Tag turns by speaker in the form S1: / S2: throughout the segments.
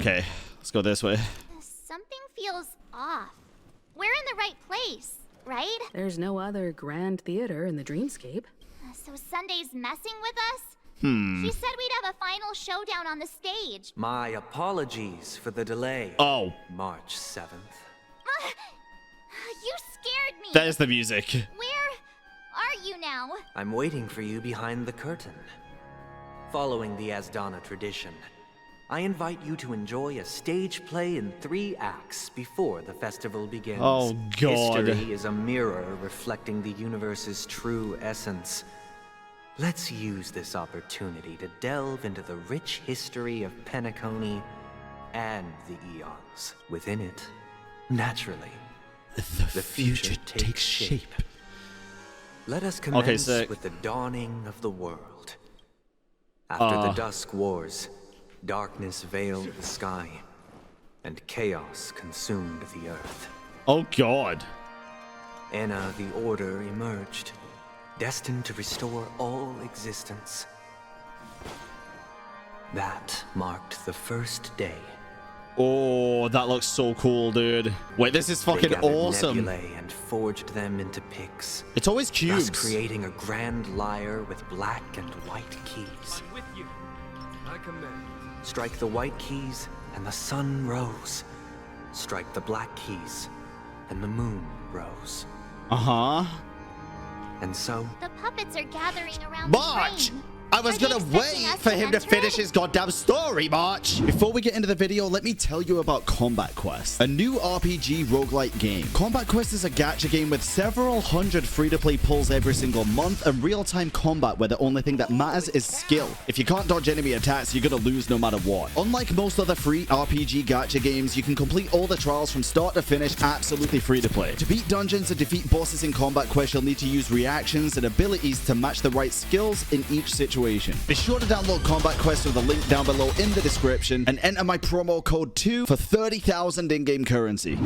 S1: Okay, let's go this way.
S2: Something feels off. We're in the right place, right?
S3: There's no other grand theater in the dreamscape.
S2: So Sunday's messing with us? She said we'd have a final showdown on the stage.
S4: My apologies for the delay.
S1: Oh.
S4: March 7th.
S2: You scared me.
S1: That is the music.
S2: Where are you now?
S4: I'm waiting for you behind the curtain. Following the Asdana tradition, I invite you to enjoy a stage play in 3 acts before the festival begins.
S1: Oh, God.
S4: History is a mirror reflecting the universe's true essence. Let's use this opportunity to delve into the rich history of Penacony and the eons within it. Naturally, the future takes shape. Let us commence with the dawning of the world. After the Dusk Wars, darkness veiled the sky, and chaos consumed the earth.
S1: Oh, God.
S4: Enna the Order emerged, destined to restore all existence. That marked the first day.
S1: Oh, that looks so cool, dude. Wait, this is fucking
S4: They gathered
S1: awesome.
S4: nebulae and forged them into picks.
S1: It's always cubes.
S4: Thus creating a grand lyre with black and white keys.
S5: I'm with you. I command.
S4: Strike the white keys, and the sun rose. Strike the black keys, and the moon rose.
S1: Uh-huh.
S4: And so,
S2: The puppets are gathering around
S1: March!
S2: the brain.
S1: I was
S2: Are they
S1: gonna
S2: expecting
S1: wait
S2: us
S1: for
S2: to
S1: him to
S2: enter
S1: finish
S2: it?
S1: his goddamn story, March! Before we get into the video, let me tell you about Combat Quest, a new RPG roguelike game. Combat Quest is a gacha game with several hundred free-to-play pulls every single month and real-time combat where the only thing that matters is skill. If you can't dodge enemy attacks, you're gonna lose no matter what. Unlike most other free RPG gacha games, you can complete all the trials from start to finish absolutely free to play. To beat dungeons and defeat bosses in Combat Quest, you'll need to use reactions and abilities to match the right skills in each situation. Be sure to download Combat Quest with a link down below in the description and enter my promo code 2 for 30,000 in-game currency.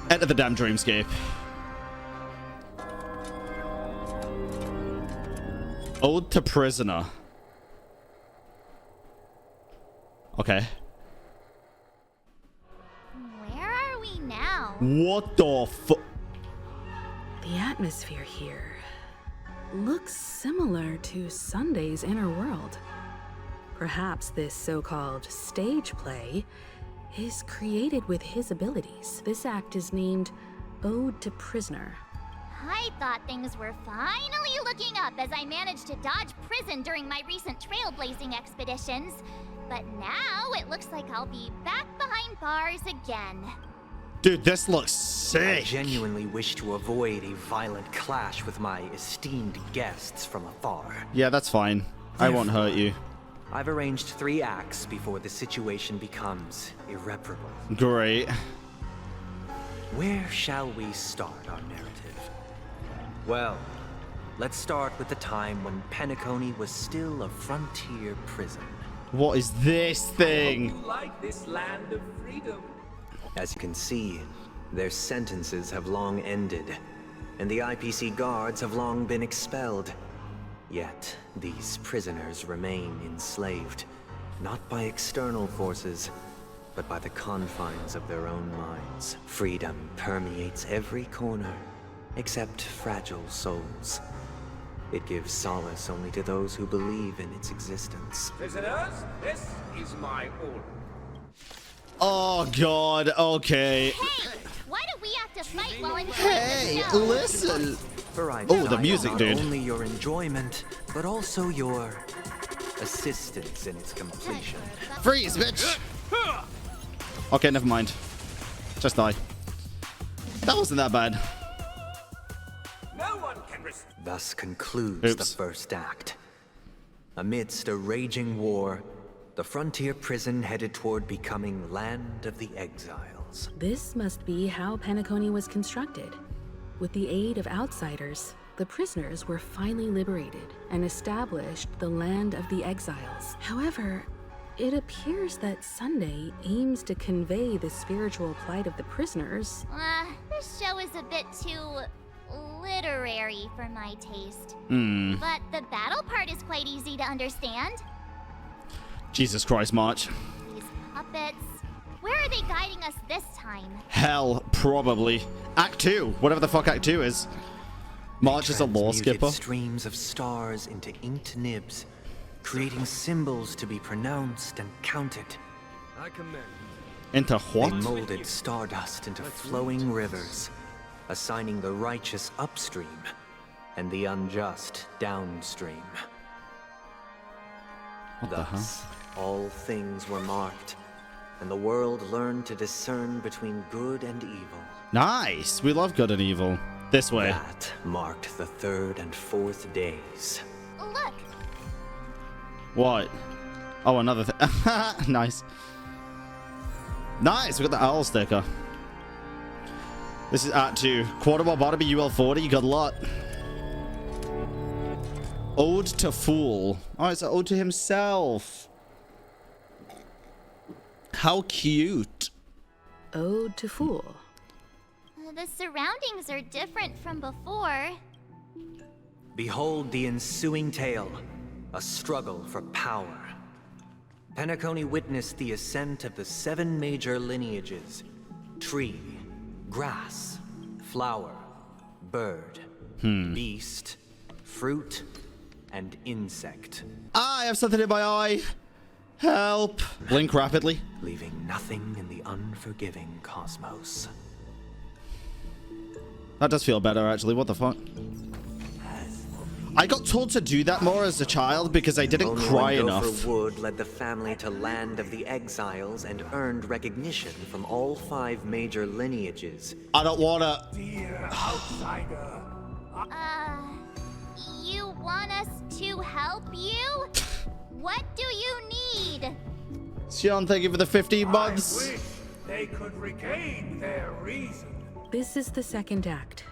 S1: Enter the damn dreamscape. Ode to Prisoner. Okay.
S2: Where are we now?
S1: What the fu-
S3: The atmosphere here looks similar to Sunday's inner world. Perhaps this so-called stage play is created with his abilities. This act is named Ode to Prisoner.
S2: I thought things were finally looking up as I managed to dodge prison during my recent trailblazing expeditions. But now it looks like I'll be back behind bars again.
S1: Dude, this looks
S4: I
S1: sick.
S4: genuinely wish to avoid a violent clash with my esteemed guests from afar.
S1: Yeah, that's fine. I won't hurt you.
S4: I've arranged 3 acts before the situation becomes irreparable.
S1: Great.
S4: Where shall we start our narrative? Well, let's start with the time when Penacony was still a frontier prison.
S1: What is this thing?
S5: You like this land of freedom?
S4: As you can see, their sentences have long ended, and the IPC guards have long been expelled. Yet, these prisoners remain enslaved, not by external forces, but by the confines of their own minds. Freedom permeates every corner, except fragile souls. It gives solace only to those who believe in its existence.
S5: Prisoners, this is my order.
S1: Oh, God. Okay.
S2: Hey! Why do we have to fight while enjoying
S1: Hey,
S2: the show?
S1: listen.
S4: For I
S1: Oh, the
S4: desire
S1: music,
S4: not
S1: dude.
S4: only your enjoyment, but also your assistance in its completion.
S1: Freeze, bitch. Okay, never mind. Just die. That wasn't that bad.
S5: No one can resist.
S4: Thus concludes
S1: Oops.
S4: the first act. Amidst a raging war, the frontier prison headed toward becoming Land of the Exiles.
S3: This must be how Penacony was constructed. With the aid of outsiders, the prisoners were finally liberated and established the Land of the Exiles. However, it appears that Sunday aims to convey the spiritual plight of the prisoners.
S2: This show is a bit too literary for my taste. But the battle part is quite easy to understand.
S1: Jesus Christ, March.
S2: are they guiding us this time?
S1: Hell, probably. Act 2, whatever the fuck Act 2 is. March is a law
S4: Transmuted
S1: skipper.
S4: streams of stars into inked nibs, creating symbols to be pronounced and counted.
S5: I command.
S1: Into
S4: They
S1: what?
S4: molded stardust into flowing rivers, assigning the righteous upstream and the unjust downstream.
S1: What the hell?
S4: Thus, all things were marked, and the world learned to discern between good and evil.
S1: Nice. We love good and evil. This way.
S4: That marked the third and fourth days.
S2: Look,
S1: What? Oh, another thing. Nice. Nice. We got the owl sticker. This is Act 2. Quarterbar Barnaby UL40. Good luck. Ode to Fool. Oh, it's an ode to himself. How cute.
S3: Ode to Fool.
S2: the surroundings are different from before.
S4: Behold the ensuing tale, a struggle for power. Penacony witnessed the ascent of the 7 major lineages: tree, grass, flower, bird, beast, fruit, and insect,
S1: I have something in my eye. Help. Blink rapidly.
S4: leaving nothing in the unforgiving cosmos.
S1: That does feel better, actually. What the fuck? I got told to do that more as a child because I didn't
S4: Only
S1: cry
S4: when
S1: enough.
S4: Gopher Wood led the family to Land of the Exiles and earned recognition from all 5 major lineages.
S1: I don't wanna.
S5: Dear outsider,
S2: You want us to help you? What do you need?
S1: Sean, thank you for the 15
S5: I
S1: months.
S5: wish they could regain their reason.
S3: This is the second act.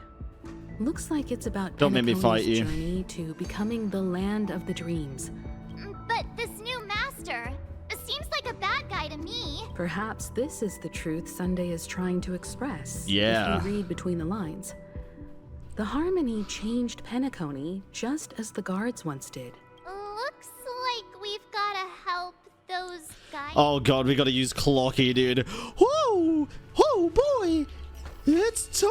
S3: Looks like it's about
S1: Don't make me
S3: Penacony's
S1: fight you.
S3: journey to becoming the land of the dreams.
S2: But this new master seems like a bad guy to me.
S3: Perhaps this is the truth Sunday is trying to express.
S1: Yeah.
S3: If you read between the lines. The Harmony changed Penacony just as the guards once did.
S2: Looks like we've gotta help those guys.
S1: Oh god, we gotta use Clocky, dude. Whoa! Oh boy! It's time!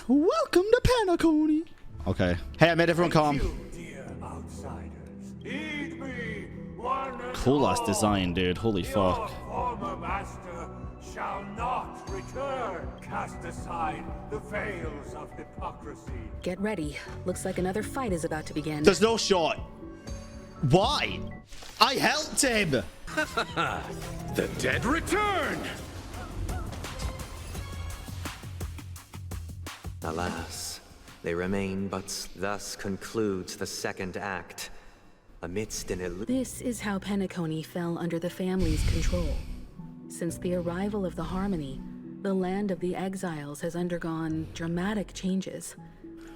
S1: Welcome to Penacony! Okay. Hey, I made everyone calm.
S5: You, dear outsiders, heed me, one and
S1: Cool ass
S5: all.
S1: design, dude. Holy
S5: Your
S1: fuck.
S5: former master shall not return. Cast aside the veils of hypocrisy.
S3: Get ready. Looks like another fight is about to begin.
S1: There's no shot. Why? I helped him!
S5: The dead return!
S4: Alas, they remain but thus concludes the second act. Amidst an
S3: This is how Penacony fell under the family's control. Since the arrival of the Harmony, the land of the exiles has undergone dramatic changes,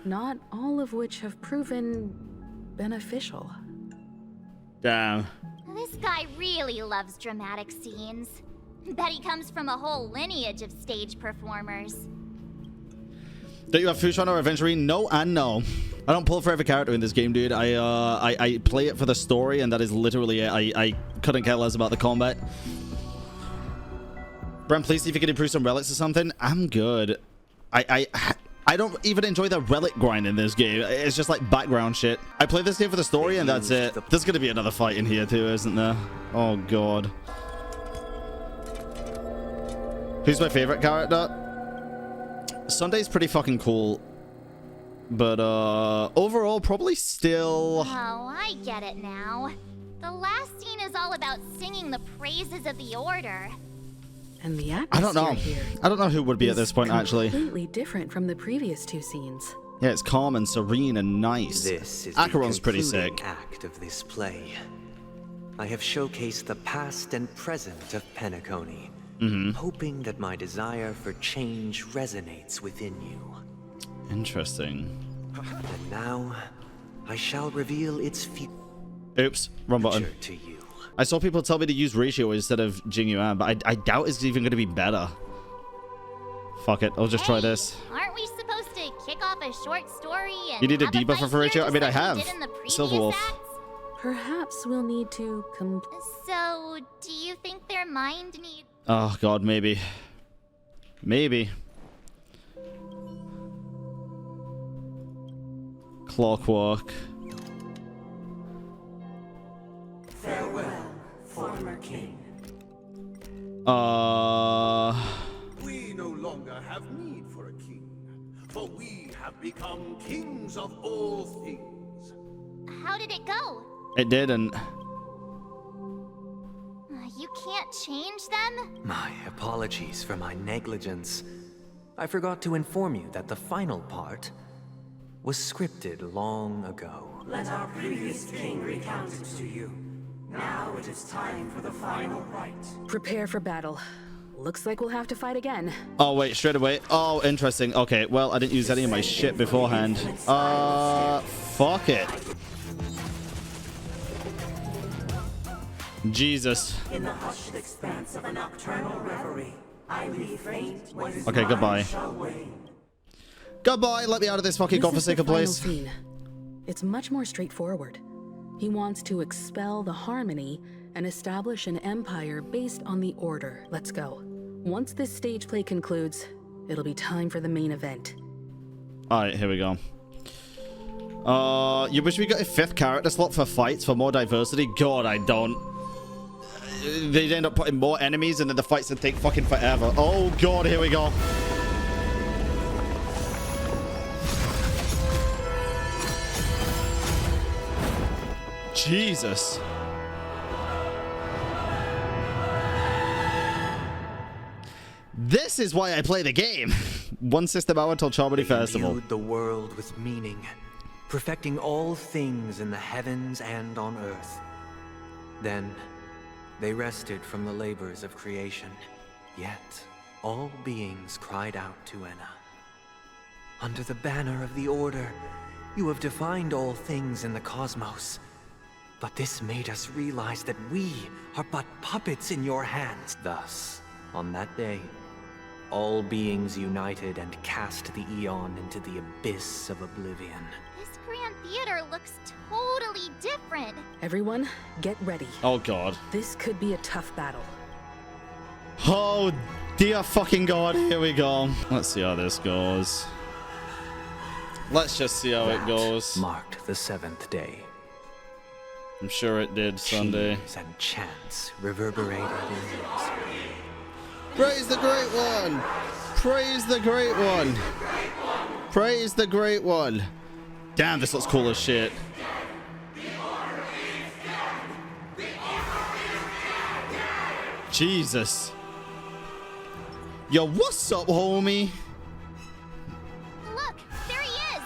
S3: not all of which have proven beneficial.
S1: Damn.
S2: This guy really loves dramatic scenes. Bet he comes from a whole lineage of stage performers.
S1: Don't you have Fushan or Aventurine? No and no. I don't pull for every character in this game, dude. I play it for the story, and that is literally it. I couldn't care less about the combat. Bren, please see if you can improve some relics or something. I'm good. I don't even enjoy the relic grind in this game. It's just like background shit. I play this game for the story, and that's it. There's gonna be another fight in here too, isn't there? Oh god. Who's my favorite character? Sunday's pretty fucking cool. But overall, probably still.
S2: Oh, I get it now. The last scene is all about singing the praises of the Order.
S3: And the
S1: I don't know.
S3: atmosphere here
S1: I don't know who would be at
S3: is
S1: this point, actually.
S3: completely different from the previous 2 scenes.
S1: Yeah, it's calm and serene and nice.
S4: This is
S1: Acheron's
S4: the
S1: pretty
S4: concluding
S1: sick.
S4: act of this play. I have showcased the past and present of Penacony, hoping that my desire for change resonates within you.
S1: Interesting.
S4: And now, I shall reveal its future
S1: Oops, wrong button.
S4: to you.
S1: I saw people tell me to use Ratio instead of Jing Yuan, but I doubt it's even going to be better. Fuck it, I'll just try this.
S2: Aren't we supposed to kick off a short story and
S1: You need a
S2: have
S1: debuff
S2: fight
S1: for Ratio?
S2: here
S1: I mean, I
S2: just like
S1: have.
S2: we did in the previous
S1: Silverwolf.
S2: acts?
S3: Perhaps we'll need to
S2: So, do you think their mind needs
S1: Oh god, maybe. Maybe. Clockwork.
S6: Farewell, former king.
S5: We no longer have need for a king, for we have become kings of all things.
S2: How did it go?
S1: It didn't.
S2: You can't change them?
S4: My apologies for my negligence. I forgot to inform you that the final part was scripted long ago.
S6: Let our previous king recount it to you. Now it is time for the final rite.
S3: Prepare for battle. Looks like we'll have to fight again.
S1: Oh, wait, straight away. Oh, interesting. Okay, well, I didn't use any of my shit beforehand. Fuck it. Jesus.
S6: In the hushed expanse of a nocturnal reverie, I refrained what is
S1: Okay,
S6: mine
S1: goodbye.
S6: shall wane.
S1: Goodbye, let me out of this fucking
S3: This is the
S1: godforsaken
S3: final
S1: place.
S3: scene. It's much more straightforward. He wants to expel the Harmony and establish an empire based on the Order. Let's go. Once this stage play concludes, it'll be time for the main event.
S1: Alright, here we go. You wish we got a 5th character slot for fights for more diversity? God, I don't. They'd end up putting more enemies and then the fights would take fucking forever. Oh god, here we go. Jesus. This is why I play the game. One system hour till Charmony Festival.
S4: Imbued the world with meaning, perfecting all things in the heavens and on earth. Then they rested from the labors of creation. Yet all beings cried out to Enna. Under the banner of the Order, you have defined all things in the cosmos. But this made us realize that we are but puppets in your hands. Thus, on that day, all beings united and cast the Eon into the abyss of oblivion.
S2: This Grand Theater looks totally different.
S3: Everyone, get ready.
S1: Oh god.
S3: This could be a tough battle.
S1: Oh dear fucking god, here we go. Let's see how this goes. Let's just see how it goes.
S4: Marked the 7th day.
S1: I'm sure it did Sunday.
S4: Cheers and chants reverberated in ears.
S1: Praise the Great One! Praise the Great One! Praise the Great One! Damn, this looks cool as shit. Jesus. Yo, what's up, homie?
S2: Look, there he is!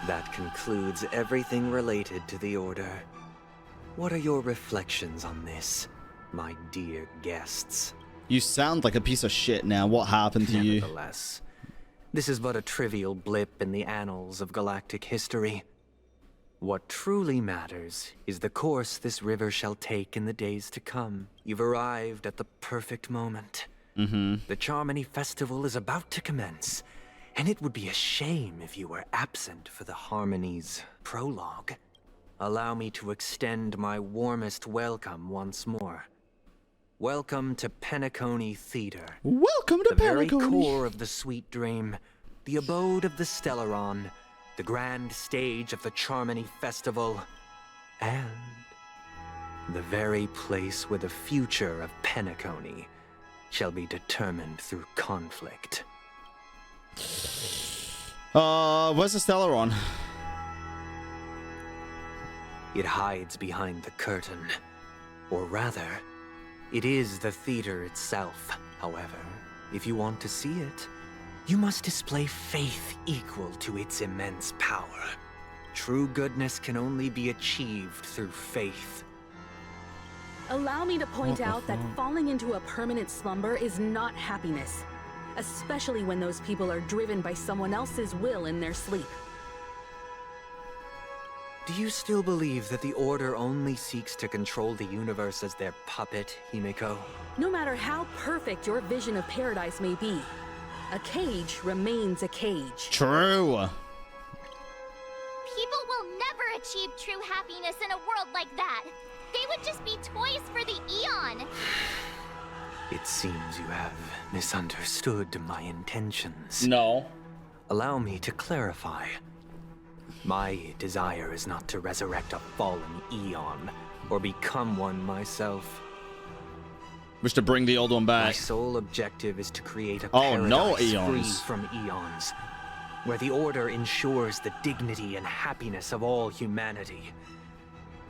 S4: That concludes everything related to the Order. What are your reflections on this, my dear guests?
S1: You sound like a piece of shit now. What happened to you?
S4: Nevertheless, this is but a trivial blip in the annals of galactic history. What truly matters is the course this river shall take in the days to come. You've arrived at the perfect moment. The Charmony Festival is about to commence, and it would be a shame if you were absent for the Harmony's prologue. Allow me to extend my warmest welcome once more. Welcome to Penacony Theater.
S1: Welcome to
S4: The very
S1: Penacony.
S4: core of the Sweet Dream, the abode of the Stellaron, the grand stage of the Charmony Festival, and the very place where the future of Penacony shall be determined through conflict.
S1: Where's the Stellaron?
S4: It hides behind the curtain. Or rather, it is the theater itself. However, if you want to see it, you must display faith equal to its immense power. True goodness can only be achieved through faith.
S3: Allow me to point out that falling into a permanent slumber is not happiness, especially when those people are driven by someone else's will in their sleep.
S4: Do you still believe that the Order only seeks to control the universe as their puppet, Himiko?
S3: No matter how perfect your vision of paradise may be, a cage remains a cage.
S1: True.
S2: People will never achieve true happiness in a world like that. They would just be toys for the Eon.
S4: It seems you have misunderstood my intentions.
S1: No.
S4: Allow me to clarify. My desire is not to resurrect a fallen Eon, or become one myself.
S1: Wish to bring the old one
S4: My
S1: back.
S4: sole objective is to create a
S1: Oh, no
S4: paradise
S1: Eons.
S4: free from eons, where the Order ensures the dignity and happiness of all humanity.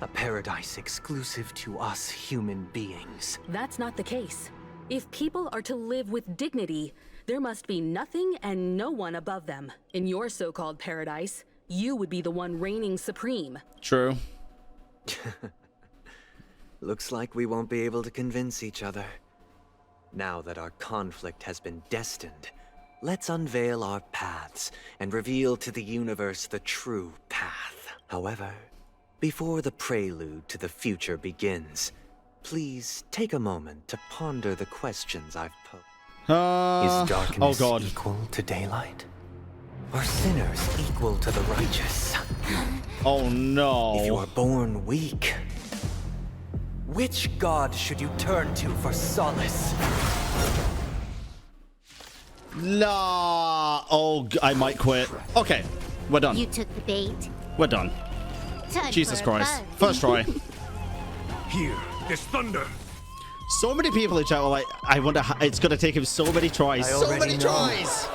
S4: A paradise exclusive to us human beings.
S3: That's not the case. If people are to live with dignity, there must be nothing and no one above them. In your so-called paradise, you would be the one reigning supreme.
S1: True.
S4: Looks like we won't be able to convince each other. Now that our conflict has been destined, let's unveil our paths and reveal to the universe the true path. However, before the prelude to the future begins, please take a moment to ponder the questions I've posed. Is darkness equal to daylight? Are sinners equal to the righteous?
S1: Oh no.
S4: If you are born weak, which god should you turn to for solace?
S1: La. Oh, I might quit. Okay, we're done.
S2: You took the bait.
S1: We're done.
S2: Time
S1: Jesus
S2: for a
S1: Christ.
S2: buzz.
S1: First try.
S5: Here, this thunder.
S1: So many people in chat were like, I wonder how it's gonna take him so many tries.
S4: I
S1: So
S4: already
S1: many
S4: know.
S1: tries.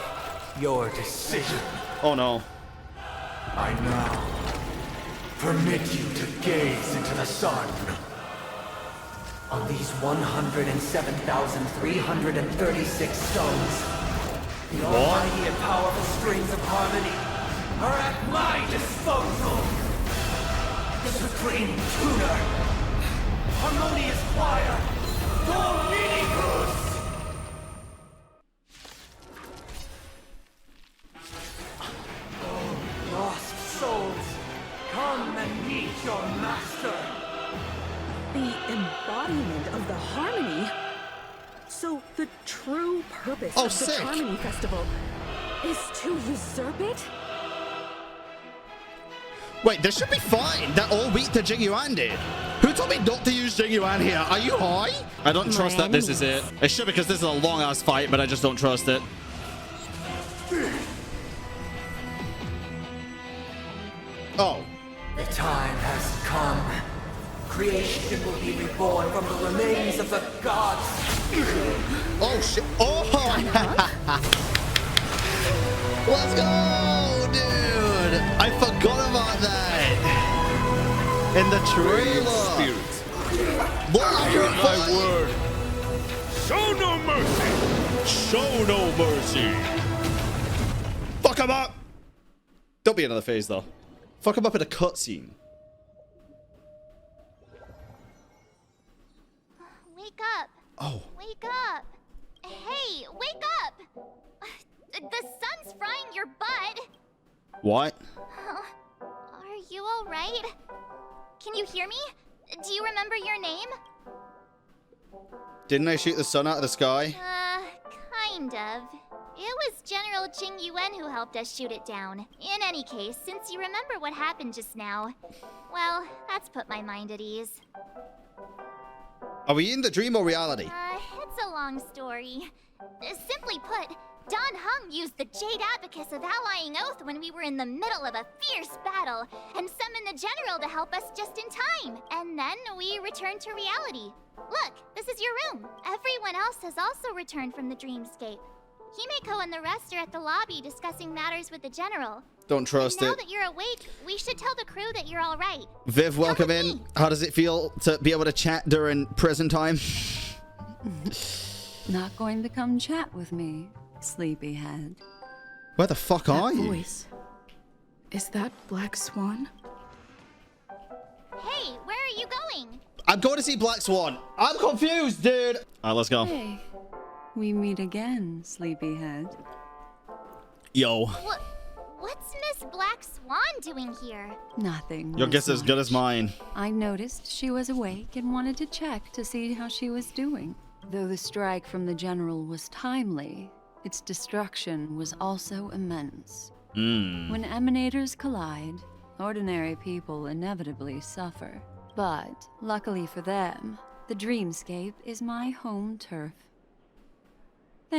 S4: Your decision.
S1: Oh no.
S5: I now permit you to gaze into the sun.
S4: On these 107,336 stones, the almighty and powerful strings of harmony are at my disposal. The supreme tuner, harmonious choir, Dominicus. Oh, lost souls, come and meet your master.
S3: The embodiment of the harmony? So the true purpose
S1: Oh,
S3: of the
S1: sick.
S3: Harmony Festival is to usurp it?
S1: Wait, this should be fine. That all week to Jing Yuan did. Who told me not to use Jing Yuan here? Are you high? I don't trust that this is it. It should, because this is a long ass fight, but I just don't trust it. Oh.
S4: The time has come. Creation will be reborn from the remains of the gods.
S1: Oh shit. Oh. Let's go, dude. I forgot about that. In the trailer.
S5: My word. Show no mercy.
S1: Show no mercy. Fuck him up. Don't be another phase though. Fuck him up in a cutscene.
S2: Wake up.
S1: Oh.
S2: Wake up. Hey, wake up. The sun's frying your butt.
S1: What?
S2: Are you all right? Can you hear me? Do you remember your name?
S1: Didn't I shoot the sun out of the sky?
S2: Kind of. It was General Jing Yuan who helped us shoot it down. In any case, since you remember what happened just now, well, that's put my mind at ease.
S1: Are we in the dream or reality?
S2: It's a long story. Simply put, Don Hung used the Jade Abacus of Allying Oath when we were in the middle of a fierce battle, and summoned the General to help us just in time. And then we returned to reality. Look, this is your room. Everyone else has also returned from the dreamscape. Himeko and the rest are at the lobby discussing matters with the General.
S1: Don't trust
S2: Now
S1: it.
S2: that you're awake, we should tell the crew that you're all right.
S1: Viv, welcome
S2: with
S1: in.
S2: me.
S1: How does it feel to be able to chat during prison time?
S7: Not going to come chat with me, sleepyhead.
S1: Where the fuck are
S3: That
S1: you?
S3: voice. Is that Black Swan?
S2: Hey, where are you going?
S1: I'm going to see Black Swan. I'm confused, dude. All right, let's go.
S7: Hey, we meet again, sleepyhead.
S1: Yo,
S2: What's Miss Black Swan doing here?
S7: Nothing.
S1: your
S7: Miss
S1: guess is good as
S7: Much.
S1: mine.
S7: I noticed she was awake and wanted to check to see how she was doing. Though the strike from the General was timely, its destruction was also immense. When emanators collide, ordinary people inevitably suffer. But, luckily for them, the dreamscape is my home turf.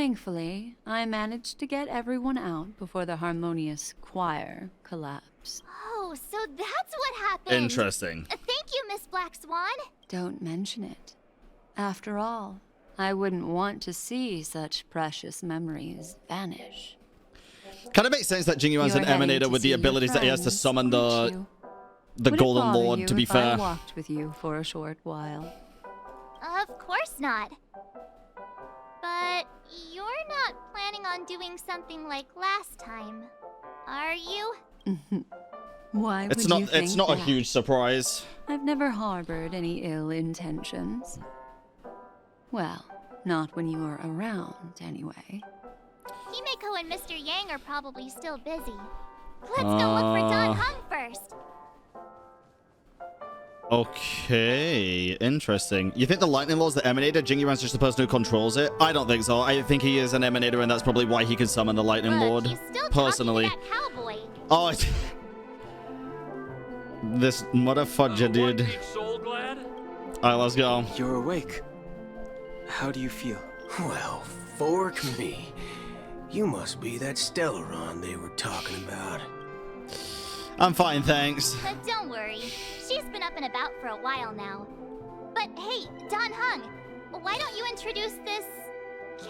S7: Thankfully, I managed to get everyone out before the harmonious choir collapsed.
S2: Oh, so that's what happened.
S1: Interesting.
S2: Thank you, Miss Black Swan.
S7: Don't mention it. After all, I wouldn't want to see such precious memories vanish.
S1: Kind of makes sense that Jingyuan's an
S7: You're heading
S1: emanator
S7: to
S1: with the
S7: see your
S1: abilities that he has to
S7: friends,
S1: summon
S7: aren't you?
S1: the
S7: Would it
S1: Golden
S7: bother
S1: Lord,
S7: you
S1: to be
S7: if
S1: fair.
S7: I walked with you for a short while.
S2: Of course not. But you're not planning on doing something like last time, are you?
S7: Why would
S1: It's
S7: you
S1: not
S7: think
S1: it's not a
S7: that?
S1: huge surprise.
S7: I've never harbored any ill intentions. Well, not when you were around, anyway.
S2: Himeko and Mr. Yang are probably still busy. Let's go look for Don Hung first.
S1: Okay, interesting. You think the Lightning Lord's the Emanator? Jingyuan's just the person who controls it? I don't think so. I think he is an Emanator, and that's probably why he can summon the Lightning
S2: Look,
S1: Lord.
S2: he's still
S1: Personally.
S2: talking to that cowboy.
S1: Oh, this motherfucker, dude. Alright, let's go.
S8: You're awake. How do you feel?
S9: Well, fork me. You must be that Stellaron they were talking about.
S1: I'm fine, thanks.
S2: But don't worry, she's been up and about for a while now. But hey, Don Hung, why don't you introduce this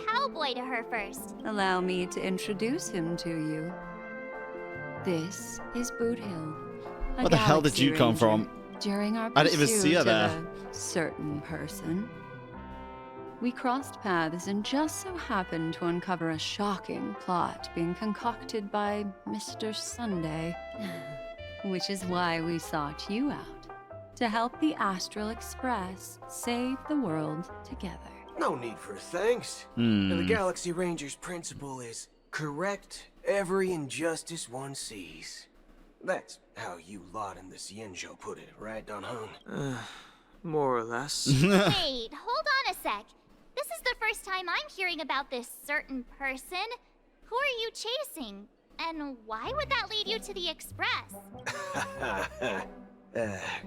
S2: cowboy to her first?
S7: Allow me to introduce him to you. This is Boot Hill. a
S1: Where the hell did
S7: galaxy
S1: you come
S7: ranger
S1: from?
S7: During our
S1: I didn't even see her
S7: pursuit of
S1: there.
S7: a certain person. We crossed paths and just so happened to uncover a shocking plot being concocted by Mr. Sunday. Which is why we sought you out. To help the Astral Express save the world together.
S9: No need for thanks. The Galaxy Ranger's principle is correct every injustice one sees. That's how you lot in the Cienjo put it, right, Don Hung?
S8: More or less.
S2: Wait, hold on a sec. This is the first time I'm hearing about this certain person. Who are you chasing? And why would that lead you to the Express?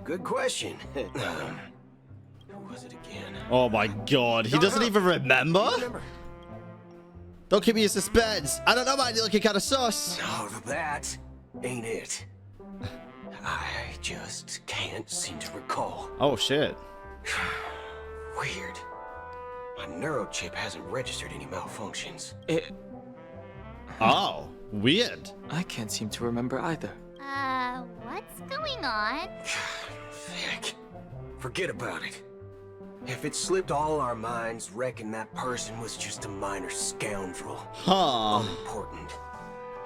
S9: Good question. Who was it again?
S1: Oh my god, he doesn't even remember? Don't keep me in suspense. I don't know, man, you're looking kind of sus.
S9: No, that ain't it. I just can't seem to recall.
S1: Oh shit.
S9: Weird. My neurochip hasn't registered any malfunctions.
S1: Oh, weird.
S8: I can't seem to remember either.
S2: What's going on?
S9: Heck, forget about it. If it slipped all our minds, reckon that person was just a minor scoundrel.
S1: Huh.
S9: Unimportant.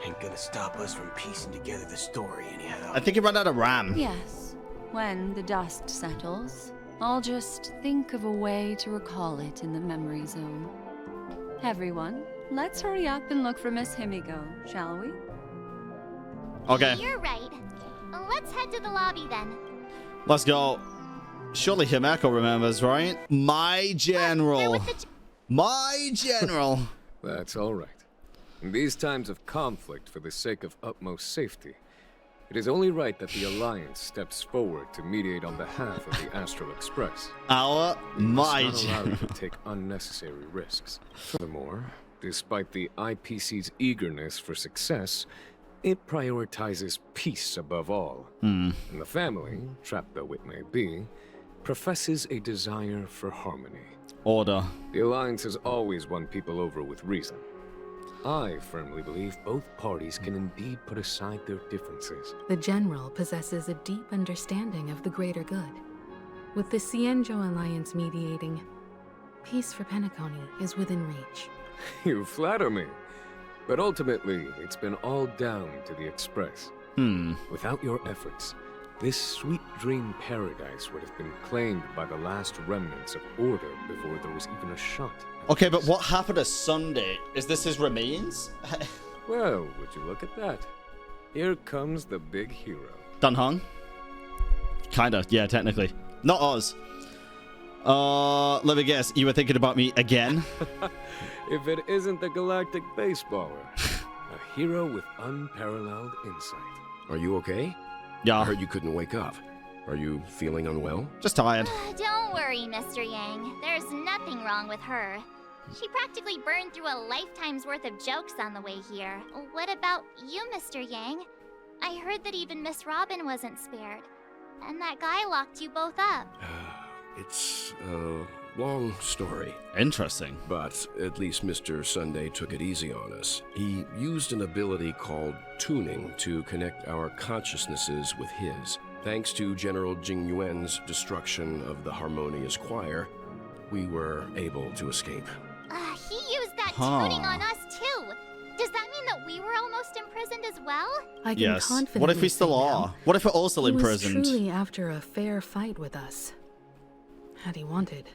S9: Ain't gonna stop us from piecing together the story anyhow.
S1: I think he ran out of RAM.
S7: Yes, when the dust settles, I'll just think of a way to recall it in the memory zone. Everyone, let's hurry up and look for Miss Himiko, shall we?
S1: Okay,
S2: You're right. Let's head to the lobby then.
S1: let's go. Surely Himeko remembers, right? My
S2: They're
S1: general.
S2: with the
S1: My general.
S10: That's all right. In these times of conflict for the sake of utmost safety, it is only right that the Alliance steps forward to mediate on behalf of the Astral Express.
S1: My
S10: It's not allowed
S1: general.
S10: to take unnecessary risks. Furthermore, despite the IPC's eagerness for success, it prioritizes peace above all. And the family, trapped though it may be, professes a desire for harmony.
S1: Order.
S10: The Alliance has always won people over with reason. I firmly believe both parties can indeed put aside their differences.
S3: The General possesses a deep understanding of the greater good. With the Cienjo Alliance mediating, peace for Penacony is within reach.
S10: You flatter me. But ultimately, it's been all down to the Express. Without your efforts, this sweet dream paradise would have been claimed by the last remnants of order before there was even a shot.
S1: Okay, but what happened to Sunday? Is this his remains?
S10: Well, would you look at that? Here comes the big hero.
S1: Done hung? Kinda, yeah, technically. Not us. Let me guess, you were thinking about me again?
S10: If it isn't the galactic baseballer, a hero with unparalleled insight.
S11: Are you okay?
S1: Yeah,
S11: I heard you couldn't wake up. Are you feeling unwell?
S1: just tired.
S2: Don't worry, Mr. Yang. There's nothing wrong with her. She practically burned through a lifetime's worth of jokes on the way here. What about you, Mr. Yang? I heard that even Miss Robin wasn't spared. And that guy locked you both up.
S11: It's a long story.
S1: Interesting.
S11: But at least Mr. Sunday took it easy on us. He used an ability called tuning to connect our consciousnesses with his. Thanks to General Jing Yuan's destruction of the Harmonious Choir, we were able to escape.
S2: He used that tuning on us too. Does that mean that we were almost imprisoned as well?
S3: I can
S1: Yes.
S3: confidently
S1: What if we still
S3: say
S1: are?
S3: now,
S1: What if we're also
S3: he
S1: imprisoned?
S3: was truly after a fair fight with us. Had he wanted,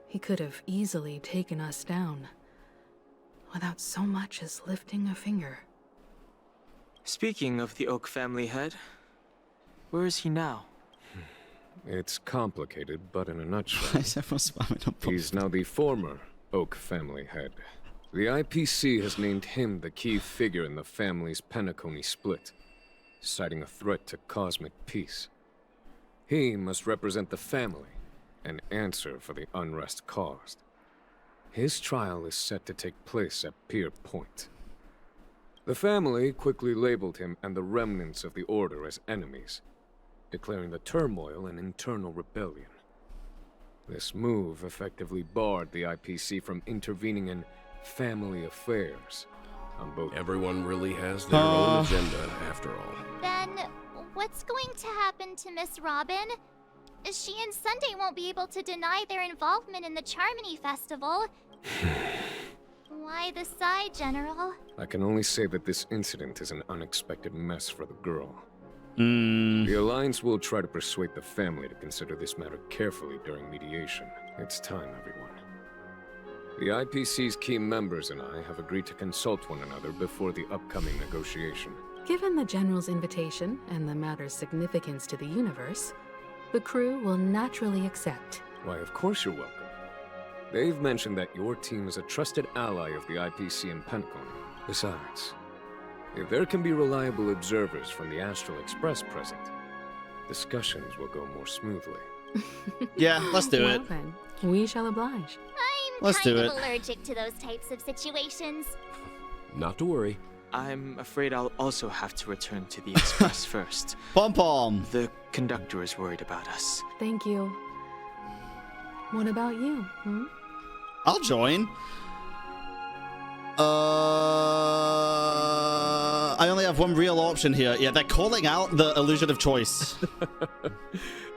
S3: he could have easily taken us down, without so much as lifting a finger.
S8: Speaking of the Oak family head, where is he now?
S10: It's complicated, but in a
S1: Why
S10: nutshell,
S1: is everyone spamming up?
S10: he's now the former Oak family head. The IPC has named him the key figure in the family's Penacony split, citing a threat to cosmic peace. He must represent the family and answer for the unrest caused. His trial is set to take place at Pier Point. The family quickly labeled him and the remnants of the Order as enemies, declaring the turmoil an internal rebellion. This move effectively barred the IPC from intervening in family affairs on both.
S11: Everyone really has their own agenda, after all.
S2: Then, what's going to happen to Miss Robin? She and Sunday won't be able to deny their involvement in the Charmony Festival. Why the sigh, General?
S10: I can only say that this incident is an unexpected mess for the girl. The Alliance will try to persuade the family to consider this matter carefully during mediation. It's time, everyone. The IPC's key members and I have agreed to consult one another before the upcoming negotiation.
S3: Given the General's invitation and the matter's significance to the universe, the crew will naturally accept.
S10: Why, of course you're welcome. They've mentioned that your team is a trusted ally of the IPC in Penacony. Besides, if there can be reliable observers from the Astral Express present, discussions will go more smoothly.
S1: Yeah, let's do
S3: Well
S1: it.
S3: then, we shall oblige.
S2: I'm
S1: Let's
S2: kind
S1: do
S2: of
S1: it.
S2: allergic to those types of situations.
S11: Not to worry.
S8: I'm afraid I'll also have to return to the Express first.
S1: Pom pom.
S8: The conductor is worried about us.
S3: Thank you. What about you?
S1: I'll join. I only have one real option here. Yeah, they're calling out the illusion of choice.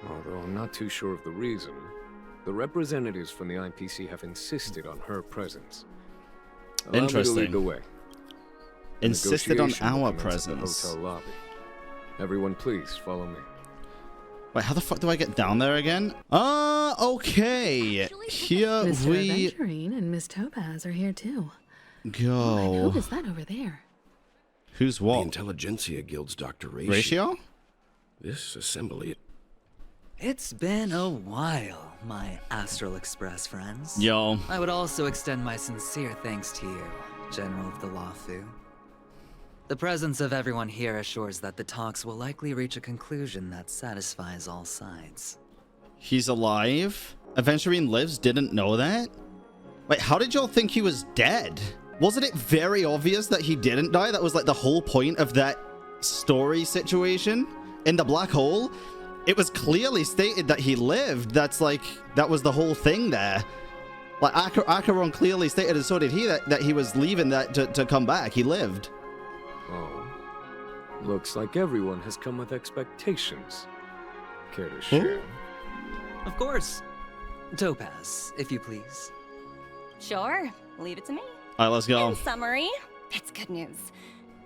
S10: Although I'm not too sure of the reason, the representatives from the IPC have insisted on her presence. Allow me to
S1: Interesting.
S10: lead the way. The
S1: Insisted on
S10: negotiation will
S1: our
S10: commence at the
S1: presence.
S10: hotel lobby. Everyone, please follow me.
S1: Wait, how the fuck do I get down there again? Okay. Here
S3: Mr.
S1: we
S3: Aventurine and Miss Topaz are here too.
S1: go.
S3: Who is that over there?
S1: Who's
S11: The
S1: what?
S11: Intelligentsia Guild's Dr. Ratio.
S1: Ratio?
S11: This assembly.
S12: It's been a while, my Astral Express friends.
S1: Yo.
S12: I would also extend my sincere thanks to you, General of the Lawfu. The presence of everyone here assures that the talks will likely reach a conclusion that satisfies all sides.
S1: He's alive? Aventurine lives? Didn't know that? Wait, how did y'all think he was dead? Wasn't it very obvious that he didn't die? That was like the whole point of that story situation in the black hole. It was clearly stated that he lived. That's like, that was the whole thing there. Like, Acheron clearly stated, and so did he, that he was leaving that to come back. He lived.
S10: Oh. Looks like everyone has come with expectations. Care to share?
S12: Of course. Topaz, if you please.
S13: Sure, leave it to me.
S1: All right, let's go.
S13: In summary, it's good news.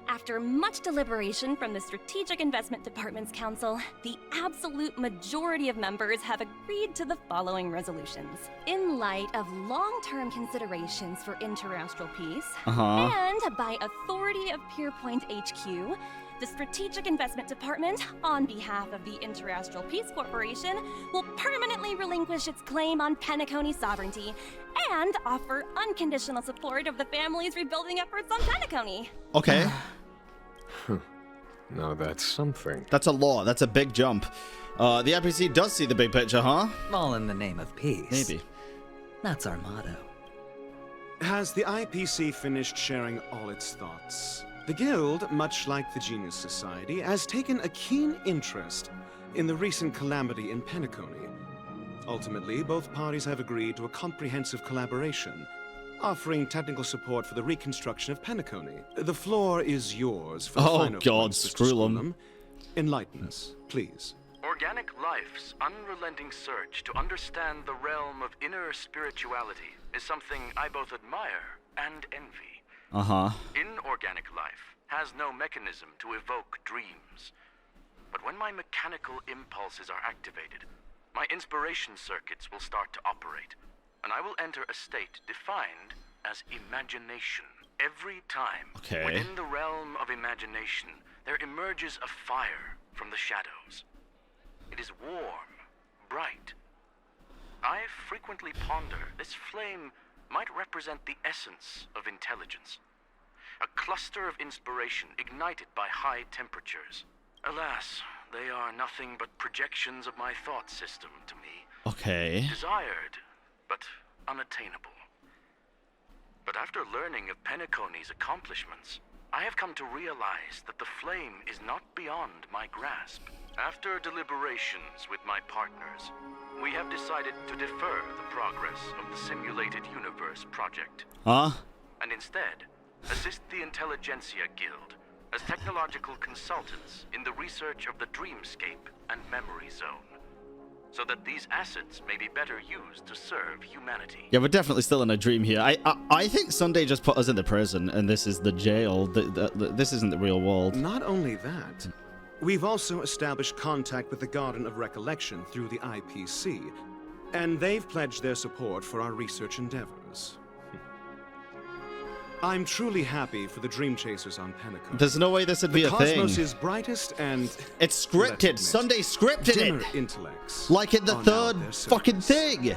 S13: After much deliberation from the Strategic Investment Department's Council, the absolute majority of members have agreed to the following resolutions. In light of long-term considerations for interastral peace, and by authority of Pierpoint HQ, the Strategic Investment Department, on behalf of the Interastral Peace Corporation, will permanently relinquish its claim on Penacony sovereignty and offer unconditional support of the family's rebuilding efforts on Penacony.
S1: Okay.
S10: Now that's something.
S1: That's a lot. That's a big jump. The IPC does see the big picture, huh?
S12: All in the name of peace.
S1: Maybe.
S12: That's our motto.
S14: Has the IPC finished sharing all its thoughts? The Guild, much like the Genius Society, has taken a keen interest in the recent calamity in Penacony. Ultimately, both parties have agreed to a comprehensive collaboration, offering technical support for the reconstruction of Penacony. The floor is yours for the final points, Mr.
S1: screw 'em.
S14: Enlighten us, please.
S15: Organic life's unrelenting search to understand the realm of inner spirituality is something I both admire and envy. Inorganic life has no mechanism to evoke dreams. But when my mechanical impulses are activated, my inspiration circuits will start to operate, and I will enter a state defined as imagination. Every time, within the realm of imagination, there emerges a fire from the shadows. It is warm, bright. I frequently ponder this flame might represent the essence of intelligence. A cluster of inspiration ignited by high temperatures. Alas, they are nothing but projections of my thought system to me. Desired, but unattainable. But after learning of Penacony's accomplishments, I have come to realize that the flame is not beyond my grasp. After deliberations with my partners, we have decided to defer the progress of the Simulated Universe project. And instead, assist the Intelligentsia Guild as technological consultants in the research of the Dreamscape and Memory Zone, so that these assets may be better used to serve humanity.
S1: Yeah, we're definitely still in a dream here. I think Sunday just put us in the prison, and this is the jail. This isn't the real world.
S14: Not only that, we've also established contact with the Garden of Recollection through the IPC, and they've pledged their support for our research endeavors. I'm truly happy for the Dream Chasers on Penacony.
S1: There's no way this would be a thing.
S14: The cosmos is brightest and...
S1: It's scripted. Sunday scripted it.
S14: Intellects.
S1: Like in the third fucking thing.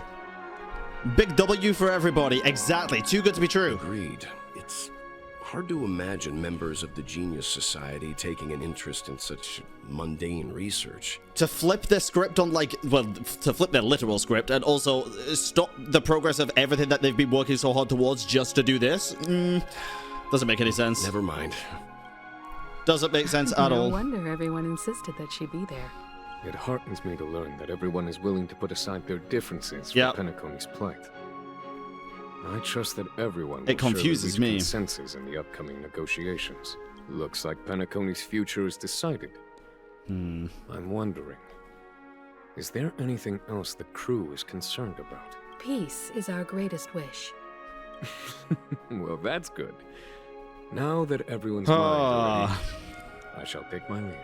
S1: Big W for everybody. Exactly. Too good to be true.
S11: Agreed. It's hard to imagine members of the Genius Society taking an interest in such mundane research.
S1: To flip the script on, like, well, to flip their literal script and also stop the progress of everything that they've been working so hard towards just to do this? Doesn't make any sense.
S11: Never mind.
S1: Doesn't make sense at all.
S3: No wonder everyone insisted that she be there.
S10: It heartens me to learn that everyone is willing to put aside their differences for Penacony's plight. I trust that everyone will
S1: confuses me.
S10: Consensus in the upcoming negotiations. Looks like Penacony's future is decided. I'm wondering, is there anything else the crew is concerned about?
S3: Peace is our greatest wish.
S10: Well, that's good. Now that everyone's mind are ready, I shall take my leave.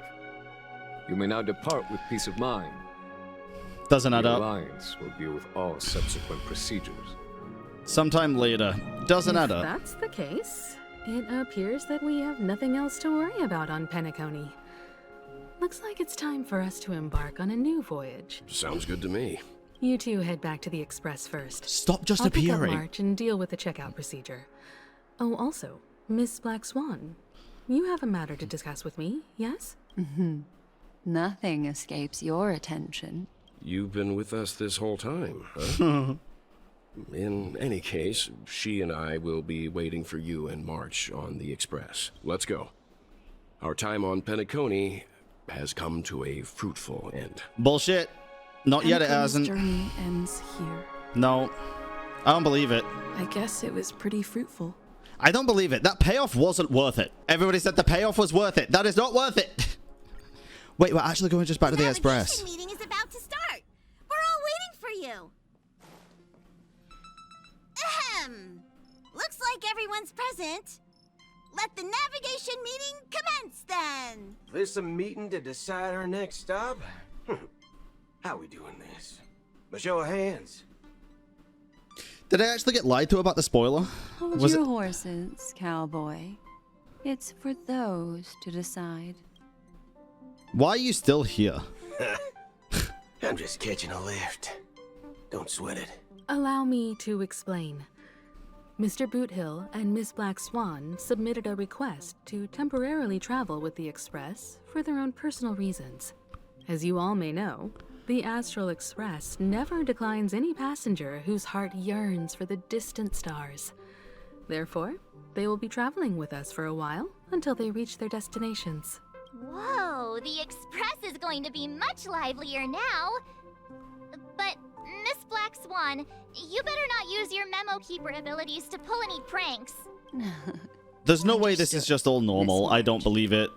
S10: You may now depart with peace of mind.
S1: Doesn't add
S10: the
S1: up.
S10: Alliance will deal with all subsequent procedures.
S1: Sometime later. Doesn't add up.
S3: If that's the case, it appears that we have nothing else to worry about on Penacony. Looks like it's time for us to embark on a new voyage.
S11: Sounds good to me.
S3: You two head back to the Express first.
S1: Stop just
S3: I'll
S1: appearing.
S3: Pick up March and deal with the checkout procedure. Oh, also, Miss Black Swan, you have a matter to discuss with me, yes?
S7: Nothing escapes your attention.
S11: You've been with us this whole time, huh? In any case, she and I will be waiting for you and March on the Express. Let's go. Our time on Penacony has come to a fruitful end.
S1: Bullshit. Not yet, it hasn't.
S16: Journey ends here.
S1: No. I don't believe it.
S16: I guess it was pretty fruitful.
S1: I don't believe it. That payoff wasn't worth it. Everybody said the payoff was worth it. That is not worth it. Wait, we're actually going just back to the Express.
S2: The meeting is about to start. We're all waiting for you. Ahem. Looks like everyone's present. Let the navigation meeting commence then.
S9: This a meeting to decide our next stop? How we doing this? A show of hands.
S1: Did I actually get lied to about the spoiler?
S7: Hold your horses, cowboy. It's for those to decide.
S1: Why are you still here?
S9: I'm just catching a lift. Don't sweat it.
S3: Allow me to explain. Mr. Boothill and Miss Black Swan submitted a request to temporarily travel with the Express for their own personal reasons. As you all may know, the Astral Express never declines any passenger whose heart yearns for the distant stars. Therefore, they will be traveling with us for a while until they reach their destinations.
S2: Whoa, the Express is going to be much livelier now. But, Miss Black Swan, you better not use your memo keeper abilities to pull any pranks.
S1: There's no way this is just all normal. I don't believe it.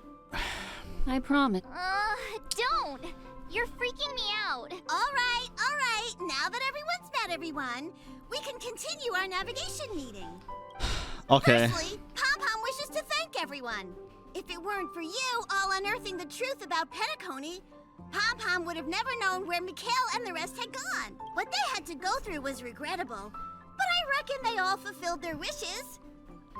S7: I promise.
S2: Don't! You're freaking me out.
S17: All right. Now that everyone's met everyone, we can continue our navigation meeting.
S1: Okay.
S17: Firstly, Pom-Pom wishes to thank everyone. If it weren't for you all unearthing the truth about Penacony, Pom-Pom would have never known where Mikhail and the rest had gone. What they had to go through was regrettable, but I reckon they all fulfilled their wishes.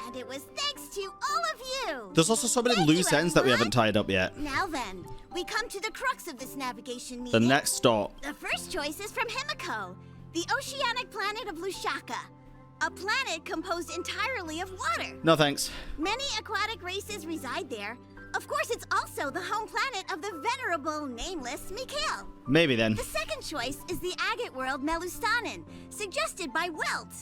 S17: And it was thanks to all of you.
S1: There's also so many loose ends that we haven't tied up yet.
S17: Now then, we come to the crux of this navigation meeting.
S1: The next stop.
S17: The first choice is from Himiko, the oceanic planet of Lushaka. A planet composed entirely of water.
S1: No thanks.
S17: Many aquatic races reside there. Of course, it's also the home planet of the venerable, nameless Mikhail.
S1: Maybe then.
S17: The second choice is the agate world Melustanen, suggested by Welt.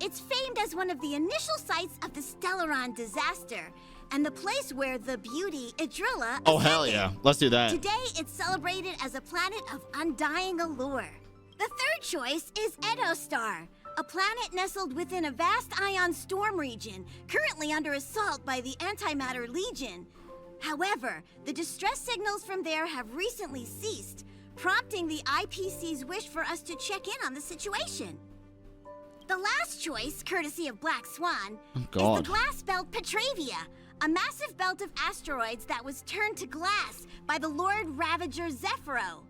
S17: It's famed as one of the initial sites of the Stellaron disaster, and the place where the beauty Idrilla
S1: Oh, hell yeah. Let's do that.
S17: Today, it's celebrated as a planet of undying allure. The third choice is Edostar, a planet nestled within a vast ion storm region, currently under assault by the Antimatter Legion. However, the distress signals from there have recently ceased, prompting the IPC's wish for us to check in on the situation. The last choice, courtesy of Black Swan, is the glass belt Petravia, a massive belt of asteroids that was turned to glass by the Lord Ravager Zephyro.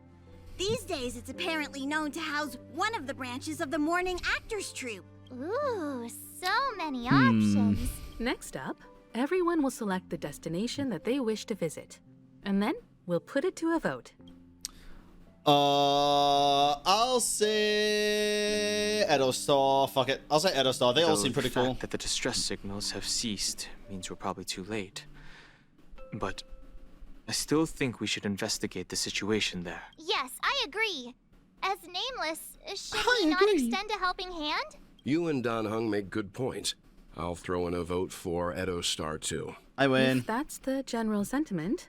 S17: These days, it's apparently known to house one of the branches of the Morning Actors Troupe.
S2: Ooh, so many options.
S3: Next up, everyone will select the destination that they wish to visit. And then, we'll put it to a vote.
S1: I'll say Edostar. Fuck it. I'll say Edostar. They all seem pretty cool.
S8: The fact that the distress signals have ceased means we're probably too late. But I still think we should investigate the situation there.
S2: Yes, I agree. As Nameless, should we not extend a helping hand?
S11: You and Dan Heng make good points. I'll throw in a vote for Edostar too.
S1: I win.
S3: If that's the general sentiment,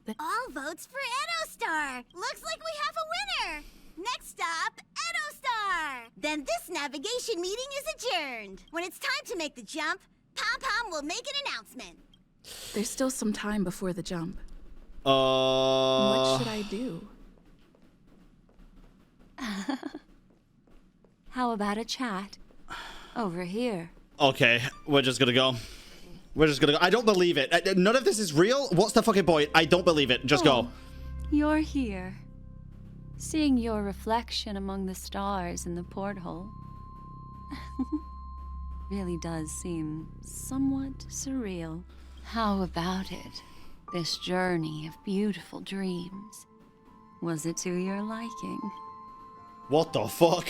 S3: then
S17: all votes for Edostar. Looks like we have a winner. Next stop, Edostar. Then this navigation meeting is adjourned. When it's time to make the jump, Pom-Pom will make an announcement.
S16: There's still some time before the jump.
S3: What
S16: should I do?
S7: How about a chat? Over here.
S1: Okay, we're just gonna go. We're just gonna go. I don't believe it. None of this is real. What's the fucking point? I don't believe it. Just go.
S7: You're here. Seeing your reflection among the stars in the porthole really does seem somewhat surreal. How about it? This journey of beautiful dreams. Was it to your liking?
S1: What the fuck?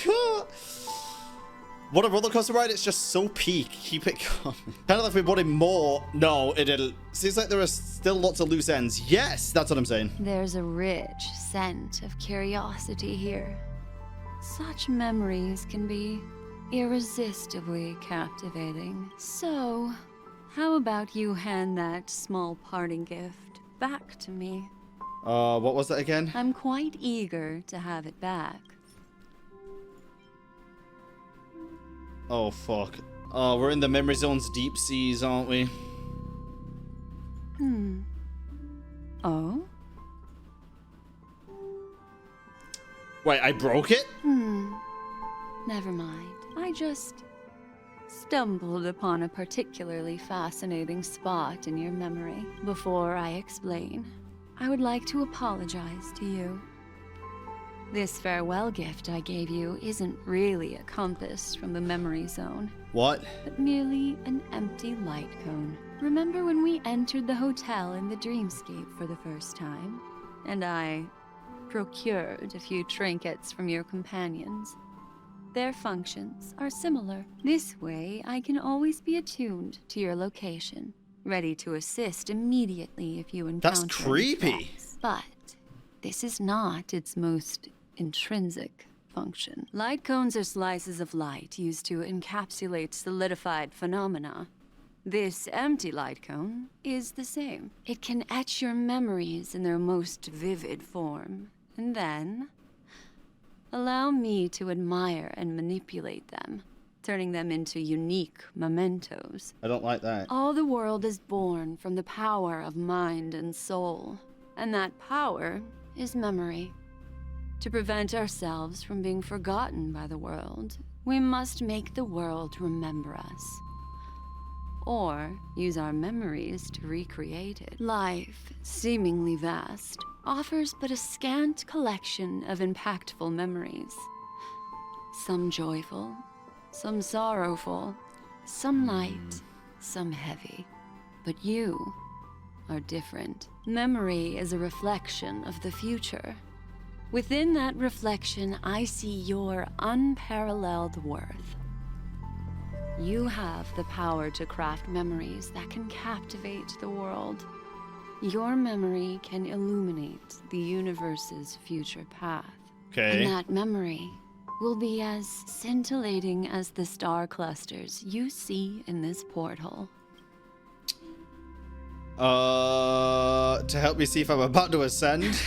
S1: What a roller coaster ride. It's just so peak. Keep it coming. Kind of like we wanted more. No, it didn't. Seems like there are still lots of loose ends. Yes, that's what I'm saying.
S7: There's a rich scent of curiosity here. Such memories can be irresistibly captivating. So, how about you hand that small parting gift back to me?
S1: What was that again?
S7: I'm quite eager to have it back.
S1: Oh, fuck. Oh, we're in the memory zone's deep seas, aren't we?
S7: Oh?
S1: Wait, I broke it?
S7: Never mind. I just stumbled upon a particularly fascinating spot in your memory. Before I explain, I would like to apologize to you. This farewell gift I gave you isn't really a compass from the memory zone.
S1: What?
S7: But merely an empty light cone. Remember when we entered the hotel in the dreamscape for the first time? And I procured a few trinkets from your companions. Their functions are similar. This way, I can always be attuned to your location, ready to assist immediately if you encounter
S1: That's creepy.
S7: threats. But this is not its most intrinsic function. Light cones are slices of light used to encapsulate solidified phenomena. This empty light cone is the same. It can etch your memories in their most vivid form, and then allow me to admire and manipulate them, turning them into unique mementos.
S1: I don't like that.
S7: All the world is born from the power of mind and soul, and that power is memory. To prevent ourselves from being forgotten by the world, we must make the world remember us, or use our memories to recreate it. Life, seemingly vast, offers but a scant collection of impactful memories. Some joyful, some sorrowful, some light, some heavy. But you are different. Memory is a reflection of the future. Within that reflection, I see your unparalleled worth. You have the power to craft memories that can captivate the world. Your memory can illuminate the universe's future path.
S1: Okay.
S7: And that memory will be as scintillating as the star clusters you see in this porthole.
S1: To help me see if I'm about to ascend?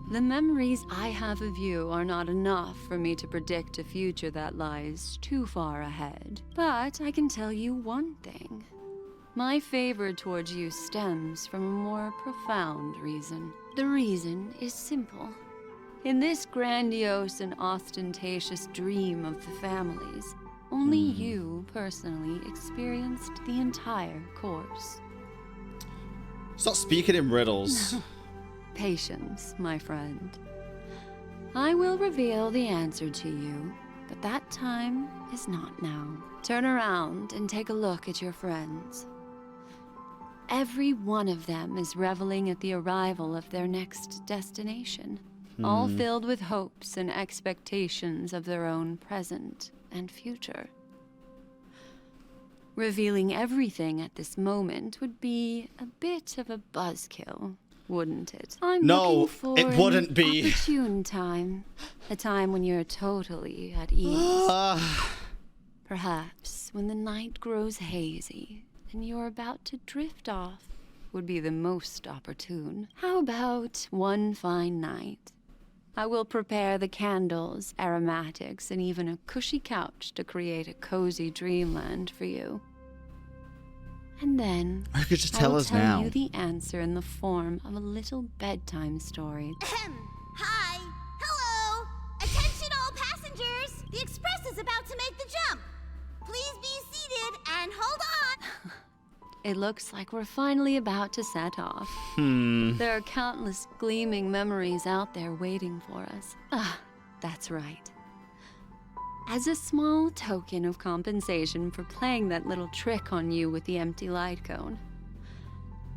S7: The memories I have of you are not enough for me to predict a future that lies too far ahead. But I can tell you one thing. My favor towards you stems from a more profound reason. The reason is simple. In this grandiose and ostentatious dream of the families, only you personally experienced the entire course.
S1: Stop speaking in riddles.
S7: Patience, my friend. I will reveal the answer to you, but that time is not now. Turn around and take a look at your friends. Every one of them is reveling at the arrival of their next destination, all filled with hopes and expectations of their own present and future. Revealing everything at this moment would be a bit of a buzzkill, wouldn't it? I'm looking for
S1: it wouldn't be.
S7: An opportune time, a time when you're totally at ease. Perhaps when the night grows hazy and you're about to drift off would be the most opportune. How about one fine night? I will prepare the candles, aromatics, and even a cushy couch to create a cozy dreamland for you. And then
S1: I could just tell us now.
S7: I will tell you the answer in the form of a little bedtime story.
S17: Hi! Hello! Attention all passengers! The express is about to make the jump! Please be seated and hold on!
S7: It looks like we're finally about to set off. There are countless gleaming memories out there waiting for us. That's right. As a small token of compensation for playing that little trick on you with the empty light cone,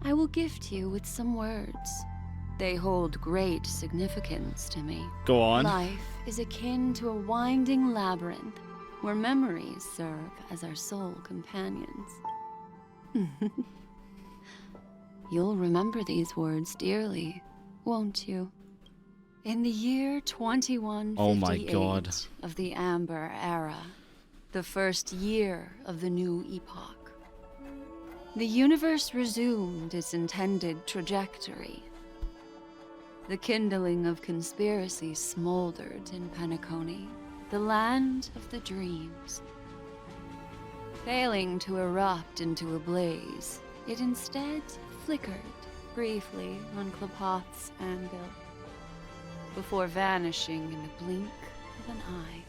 S7: I will gift you with some words. They hold great significance to me.
S1: Go on.
S7: Life is akin to a winding labyrinth where memories serve as our sole companions. You'll remember these words dearly, won't you? In the year 2158
S1: oh my God.
S7: of the Amber Era, the first year of the new epoch, the universe resumed its intended trajectory. The kindling of conspiracy smoldered in Penacony, the land of the dreams. Failing to erupt into a blaze, it instead flickered briefly on Klapoth's anvil, before vanishing in the blink of an eye.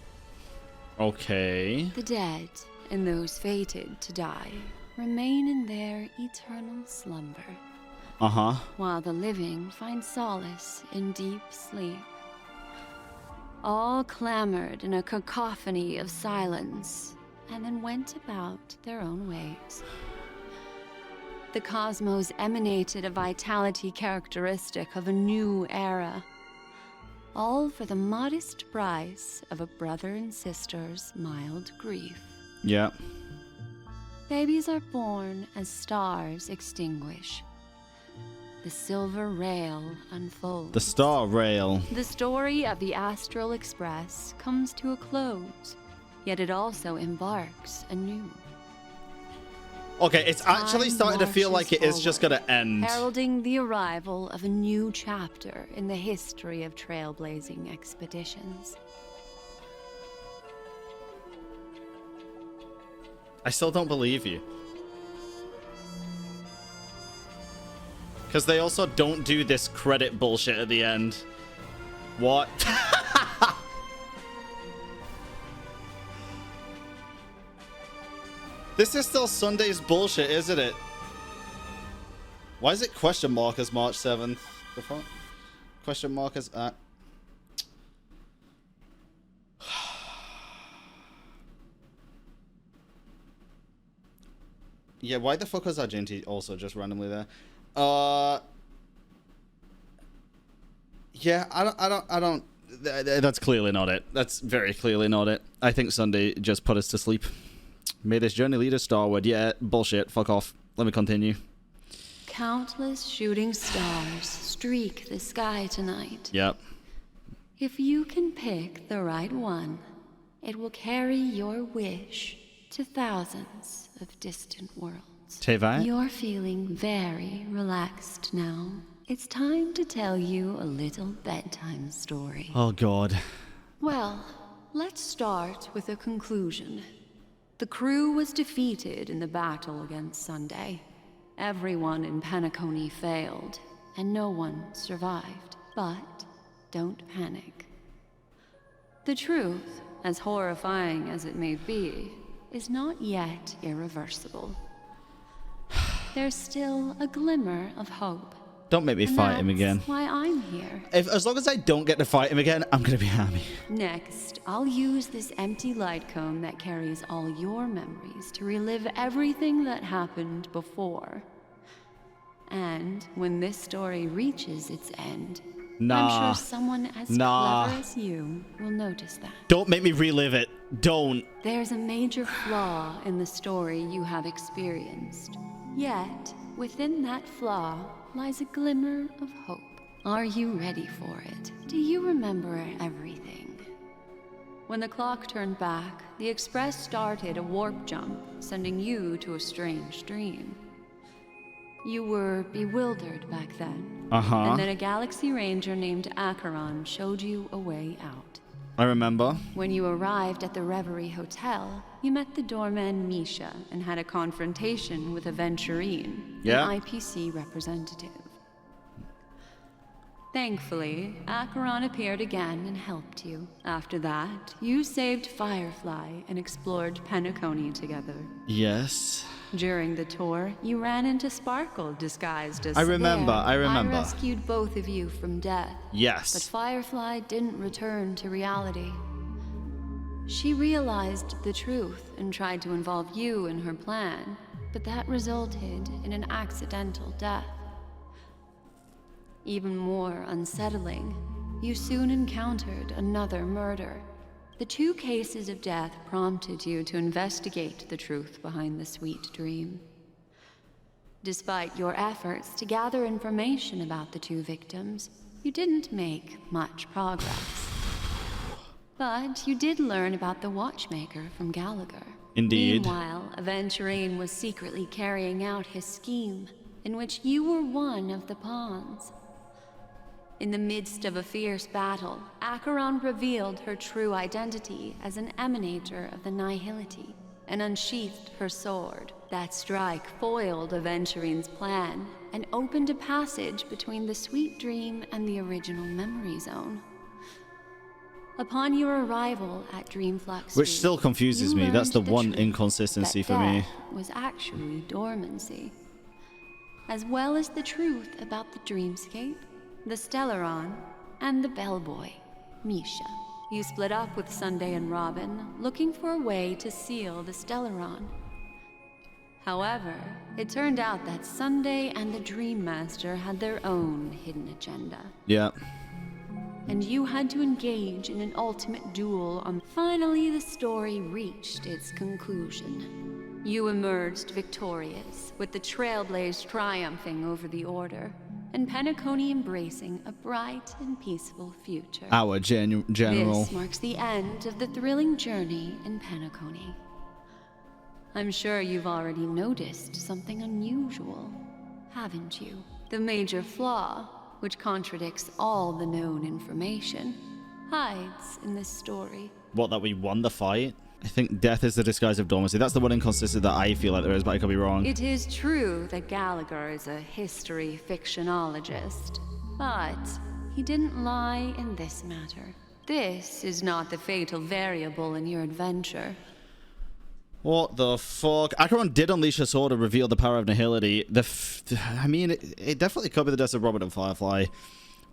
S1: Okay.
S7: The dead and those fated to die remain in their eternal slumber. While the living find solace in deep sleep. All clamored in a cacophony of silence, and then went about their own ways. The cosmos emanated a vitality characteristic of a new era, all for the modest price of a brother and sister's mild grief.
S1: Yeah.
S7: Babies are born as stars extinguish. the Silver Rail unfolds.
S1: The Star Rail.
S7: The story of the Astral Express comes to a close, yet it also embarks anew.
S1: Okay, it's actually starting to feel like it is just gonna end.
S7: Heralding the arrival of a new chapter in the history of trailblazing expeditions.
S1: I still don't believe you. Because they also don't do this credit bullshit at the end. What? This is still Sunday's bullshit, isn't it? Why is it question mark as March 7th? The fuck? Question mark as at... Yeah, why the fuck was Argenti also just randomly there? Yeah, I don't. That's clearly not it. That's very clearly not it. I think Sunday just put us to sleep. May this journey lead us starward. Yeah, bullshit. Fuck off. Let me continue.
S7: Countless shooting stars streak the sky tonight.
S1: Yep.
S7: If you can pick the right one, it will carry your wish to thousands of distant worlds.
S1: Tevai?
S7: You're feeling very relaxed now. It's time to tell you a little bedtime story.
S1: Oh, God.
S7: Well, let's start with a conclusion. The crew was defeated in the battle against Sunday. Everyone in Penacony failed, and no one survived. But don't panic. The truth, as horrifying as it may be, is not yet irreversible. There's still a glimmer of hope.
S1: Don't make me fight him again.
S7: That's why I'm here.
S1: As long as I don't get to fight him again, I'm gonna be happy.
S7: Next, I'll use this empty light cone that carries all your memories to relive everything that happened before. And when this story reaches its end, I'm sure someone as clever as you will notice that.
S1: Don't make me relive it. Don't.
S7: There's a major flaw in the story you have experienced. Yet, within that flaw lies a glimmer of hope. Are you ready for it? Do you remember everything? When the clock turned back, the Express started a warp jump, sending you to a strange dream. You were bewildered back then. And then a Galaxy Ranger named Acheron showed you a way out.
S1: I remember.
S7: When you arrived at the Reverie Hotel, you met the doorman Misha and had a confrontation with Aventurine, an IPC representative. Thankfully, Acheron appeared again and helped you. After that, you saved Firefly and explored Penacony together.
S1: Yes.
S7: During the tour, you ran into Sparkle disguised as
S1: I remember.
S7: I rescued both of you from death.
S1: Yes.
S7: But Firefly didn't return to reality. She realized the truth and tried to involve you in her plan, but that resulted in an accidental death. Even more unsettling, you soon encountered another murder. The 2 cases of death prompted you to investigate the truth behind the sweet dream. Despite your efforts to gather information about the 2 victims, you didn't make much progress. But you did learn about the Watchmaker from Gallagher.
S1: Indeed.
S7: Meanwhile, Aventurine was secretly carrying out his scheme, in which you were one of the pawns. In the midst of a fierce battle, Acheron revealed her true identity as an emanator of the Nihility and unsheathed her sword. That strike foiled Aventurine's plan and opened a passage between the sweet dream and the original memory zone. Upon your arrival at Dreamflux,
S1: which still confuses me. That's the one inconsistency for me.
S7: Was actually dormancy, as well as the truth about the dreamscape, the Stellaron, and the bellboy, Misha. You split up with Sunday and Robin, looking for a way to seal the Stellaron. However, it turned out that Sunday and the Dream Master had their own hidden agenda.
S1: Yeah.
S7: And you had to engage in an ultimate duel on... Finally, the story reached its conclusion. You emerged victorious, with the Trailblaze triumphing over the Order. and Penacony embracing a bright and peaceful future.
S1: Our general.
S7: This marks the end of the thrilling journey in Penacony. I'm sure you've already noticed something unusual, haven't you? The major flaw, which contradicts all the known information, hides in this story.
S1: What, that we won the fight? I think death is the disguise of dormancy. That's the one inconsistency that I feel like there is, but I could be wrong.
S7: It is true that Gallagher is a history fictionologist, but he didn't lie in this matter. This is not the fatal variable in your adventure.
S1: What the fuck? Acheron did unleash a sword and reveal the power of nihility. I mean, it definitely could be the death of Robert and Firefly.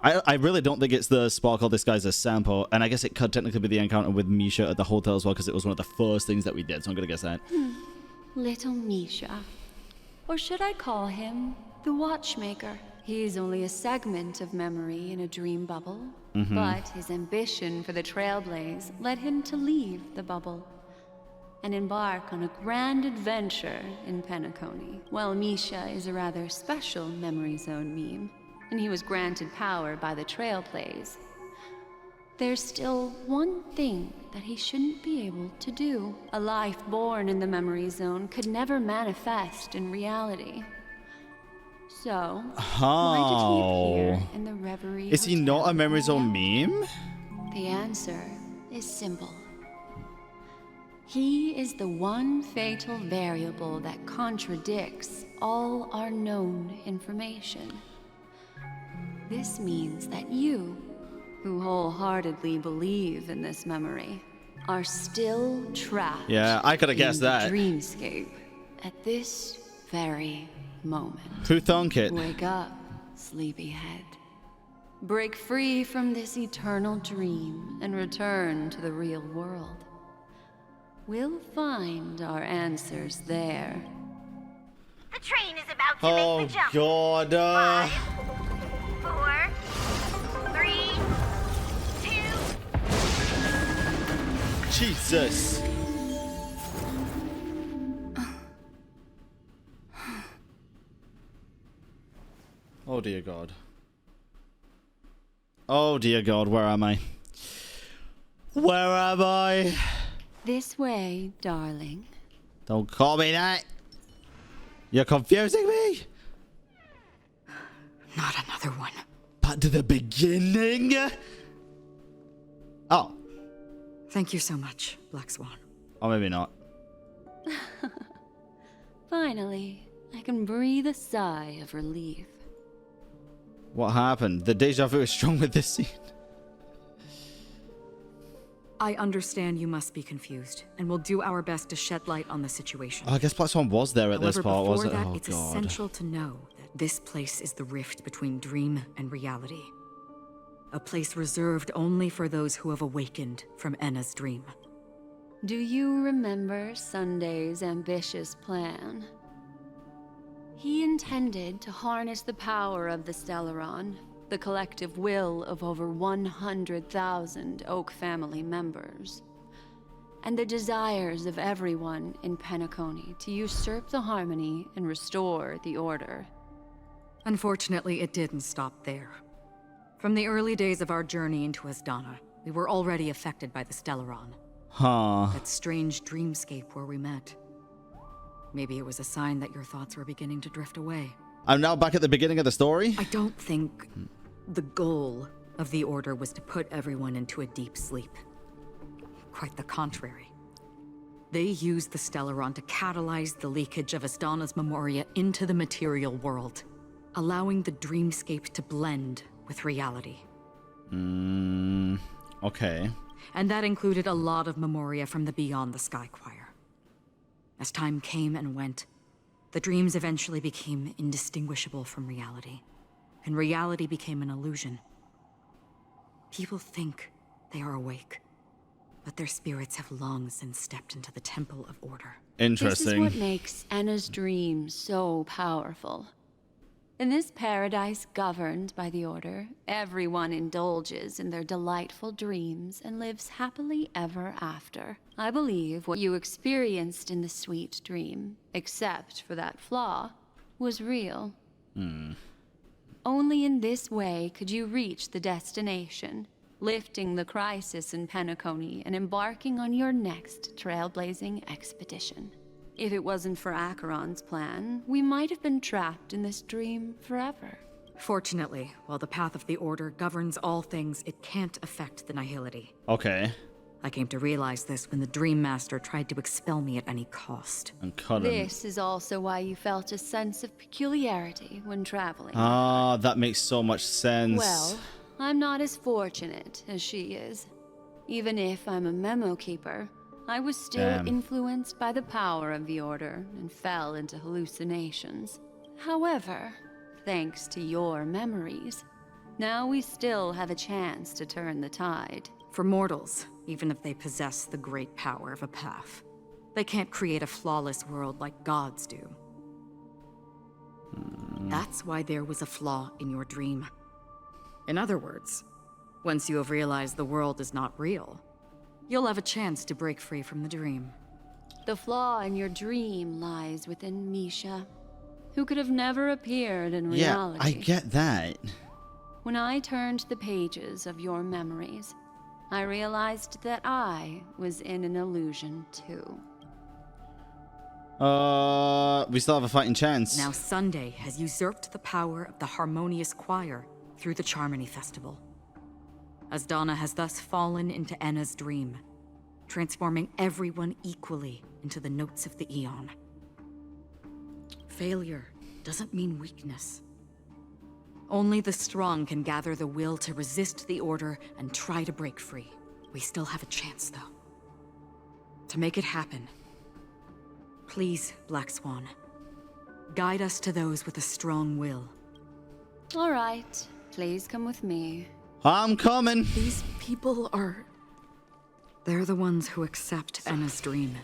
S1: I really don't think it's the sparkle disguised as Sampo, and I guess it could technically be the encounter with Misha at the hotel as well, because it was one of the first things that we did, so I'm gonna guess that.
S7: Little Misha. Or should I call him the Watchmaker? He's only a segment of memory in a dream bubble, but his ambition for the Trailblaze led him to leave the bubble and embark on a grand adventure in Penacony. While Misha is a rather special memory zone meme, and he was granted power by the Trailblaze, there's still one thing that he shouldn't be able to do. A life born in the memory zone could never manifest in reality. So, why did he appear in the Reverie
S1: Is he
S7: Hotel
S1: not a memory zone meme?
S7: The answer is simple. He is the one fatal variable that contradicts all our known information. This means that you, who wholeheartedly believe in this memory, are still trapped.
S1: Yeah, I could have guessed
S7: in the
S1: that.
S7: dreamscape at this very moment.
S1: Who thunk it?
S7: Wake up, sleepyhead. Break free from this eternal dream and return to the real world. We'll find our answers there.
S17: The train is about to make the jump.
S1: God.
S17: 5, 4, 3, 2.
S1: Jesus. Oh dear God. Oh dear God, where am I? Where am I?
S7: This way, darling.
S1: Don't call me that. You're confusing me.
S16: Not another one.
S1: Back to the beginning. Oh.
S16: Thank you so much, Black Swan.
S1: Or maybe not.
S7: Finally, I can breathe a sigh of relief.
S1: What happened? The deja vu is strong with this scene.
S16: I understand you must be confused, and we'll do our best to shed light on the situation.
S1: Oh, I guess Black Swan was there at this part,
S16: before
S1: wasn't it?
S16: that,
S1: Oh,
S16: it's
S1: God.
S16: essential to know that this place is the rift between dream and reality. A place reserved only for those who have awakened from Enna's dream.
S7: Do you remember Sunday's ambitious plan? He intended to harness the power of the Stellaron, the collective will of over 100,000 Oak family members, and the desires of everyone in Penacony to usurp the harmony and restore the order.
S16: Unfortunately, it didn't stop there. From the early days of our journey into Asdana, we were already affected by the Stellaron.
S1: Huh.
S16: That strange dreamscape where we met. Maybe it was a sign that your thoughts were beginning to drift away.
S1: I'm now back at the beginning of the story?
S16: I don't think the goal of the Order was to put everyone into a deep sleep. Quite the contrary. They used the Stellaron to catalyze the leakage of Asdana's memoria into the material world, allowing the dreamscape to blend with reality.
S1: Okay.
S16: And that included a lot of memoria from the Beyond the Sky Choir. As time came and went, the dreams eventually became indistinguishable from reality, and reality became an illusion. People think they are awake, but their spirits have long since stepped into the Temple of Order.
S1: Interesting.
S7: This is what makes Enna's dream so powerful. In this paradise governed by the Order, everyone indulges in their delightful dreams and lives happily ever after. I believe what you experienced in the sweet dream, except for that flaw, was real. Only in this way could you reach the destination, lifting the crisis in Penacony and embarking on your next trailblazing expedition. If it wasn't for Acheron's plan, we might have been trapped in this dream forever.
S16: Fortunately, while the path of the Order governs all things, it can't affect the Nihility.
S1: Okay.
S16: I came to realize this when the Dream Master tried to expel me at any cost.
S1: And cut him.
S7: This is also why you felt a sense of peculiarity when traveling.
S1: Ah, that makes so much sense.
S7: Well, I'm not as fortunate as she is. Even if I'm a memo keeper, I was still influenced by the power of the Order and fell into hallucinations. However, thanks to your memories, now we still have a chance to turn the tide.
S16: For mortals, even if they possess the great power of a path, they can't create a flawless world like gods do. That's why there was a flaw in your dream. In other words, once you have realized the world is not real, you'll have a chance to break free from the dream.
S7: The flaw in your dream lies within Misha, who could have never appeared in reality.
S1: Yeah, I get that.
S7: When I turned the pages of your memories, I realized that I was in an illusion too.
S1: We still have a fighting chance.
S16: Now Sunday has usurped the power of the Harmonious Choir through the Charmony Festival. Asdana has thus fallen into Enna's dream, transforming everyone equally into the notes of the Aeon. Failure doesn't mean weakness. Only the strong can gather the will to resist the Order and try to break free. We still have a chance, though. To make it happen, please, Black Swan, guide us to those with a strong will.
S7: All right, please come with me.
S1: I'm coming.
S16: These people are... They're the ones who accept Enna's dream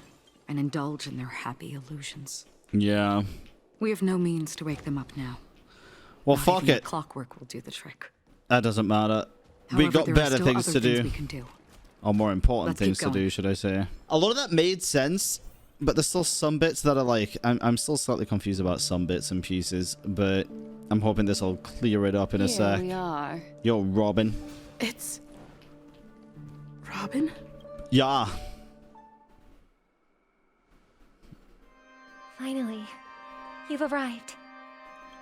S16: and indulge in their happy illusions.
S1: Yeah.
S16: We have no means to wake them up now.
S1: Well,
S16: Not
S1: fuck
S16: even
S1: it.
S16: the clockwork will do the trick.
S1: That doesn't matter.
S16: However,
S1: We got
S16: there are
S1: better
S16: still
S1: things
S16: other
S1: to do.
S16: we can do.
S1: Or more important
S16: Let's
S1: things
S16: keep
S1: to do,
S16: going.
S1: should I say. A lot of that made sense, but there's still some bits that are like... I'm still slightly confused about some bits and pieces, but I'm hoping this will clear it up in a sec.
S7: Here we are.
S1: Yo, Robin.
S16: It's... Robin?
S1: Yeah.
S18: Finally, you've arrived.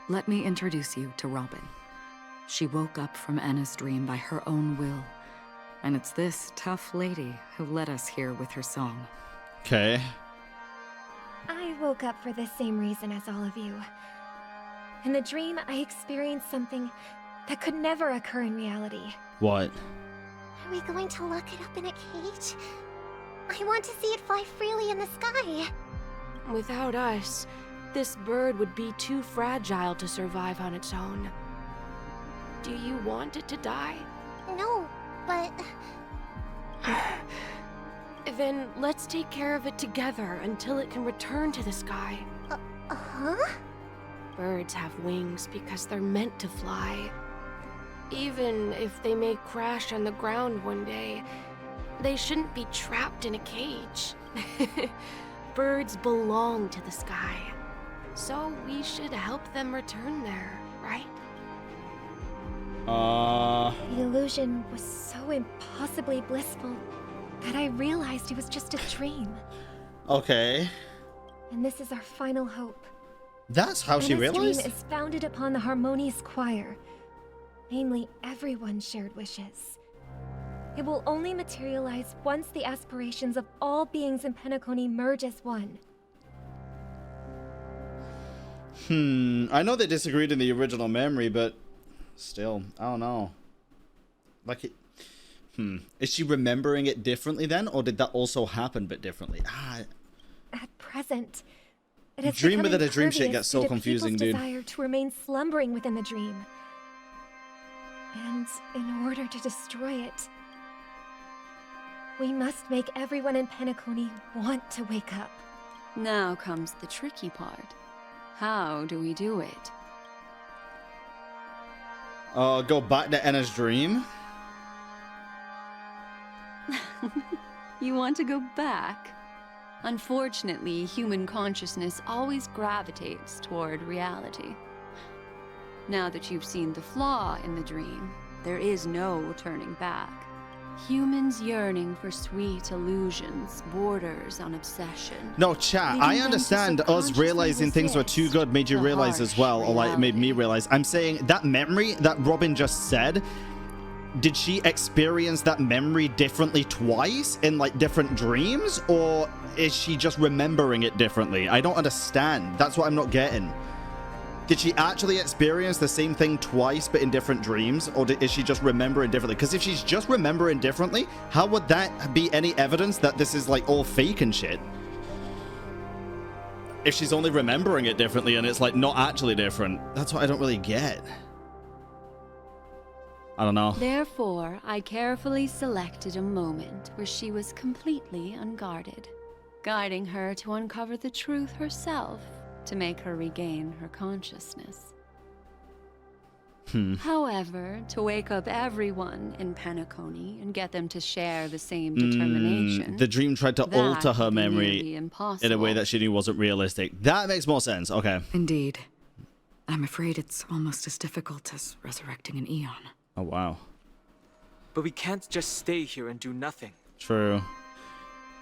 S16: Let me introduce you to Robin. She woke up from Enna's dream by her own will, and it's this tough lady who led us here with her song.
S1: Okay.
S18: I woke up for the same reason as all of you. In the dream, I experienced something that could never occur in reality.
S1: What?
S2: Are we going to lock it up in a cage? I want to see it fly freely in the sky.
S19: Without us, this bird would be too fragile to survive on its own. Do you want it to die?
S2: No, but...
S19: Then let's take care of it together until it can return to the sky.
S2: Huh?
S19: Birds have wings because they're meant to fly. Even if they may crash on the ground one day, they shouldn't be trapped in a cage. Birds belong to the sky, so we should help them return there, right?
S18: The illusion was so impossibly blissful that I realized it was just a dream.
S1: Okay.
S18: And this is our final hope.
S1: That's how she
S18: Enna's
S1: realized?
S18: dream is founded upon the Harmonious Choir. Namely, everyone's shared wishes. It will only materialize once the aspirations of all beings in Penacony merge as one.
S1: I know they disagreed in the original memory, but still, I don't know. Like it... Is she remembering it differently then? Or did that also happen but differently?
S18: At present, it has
S1: Dream
S18: become
S1: within a dream shit
S18: impervious
S1: gets so
S18: due to
S1: confusing,
S18: people's
S1: dude.
S18: desire to remain slumbering within the dream. And in order to destroy it, we must make everyone in Penacony want to wake up.
S7: Now comes the tricky part. How do we do it?
S1: Go back to Enna's dream?
S7: You want to go back? Unfortunately, human consciousness always gravitates toward reality. Now that you've seen the flaw in the dream, there is no turning back. Humans yearning for sweet illusions borders on obsession.
S1: No, chat, I understand us realizing things were too good made you realize as well, or like made me realize. I'm saying that memory that Robin just said, did she experience that memory differently twice in like different dreams, or is she just remembering it differently? I don't understand. That's what I'm not getting. Did she actually experience the same thing twice but in different dreams, or is she just remembering differently? Because if she's just remembering differently, how would that be any evidence that this is like all fake and shit? If she's only remembering it differently and it's like not actually different, that's what I don't really get. I don't know.
S7: Therefore, I carefully selected a moment where she was completely unguarded, guiding her to uncover the truth herself to make her regain her consciousness. However, to wake up everyone in Penacony and get them to share the same determination,
S1: the dream tried to alter her memory in a way that she knew wasn't realistic. That makes more sense. Okay.
S16: Indeed. I'm afraid it's almost as difficult as resurrecting an Eon.
S1: Oh, wow.
S8: But we can't just stay here and do nothing.
S1: True.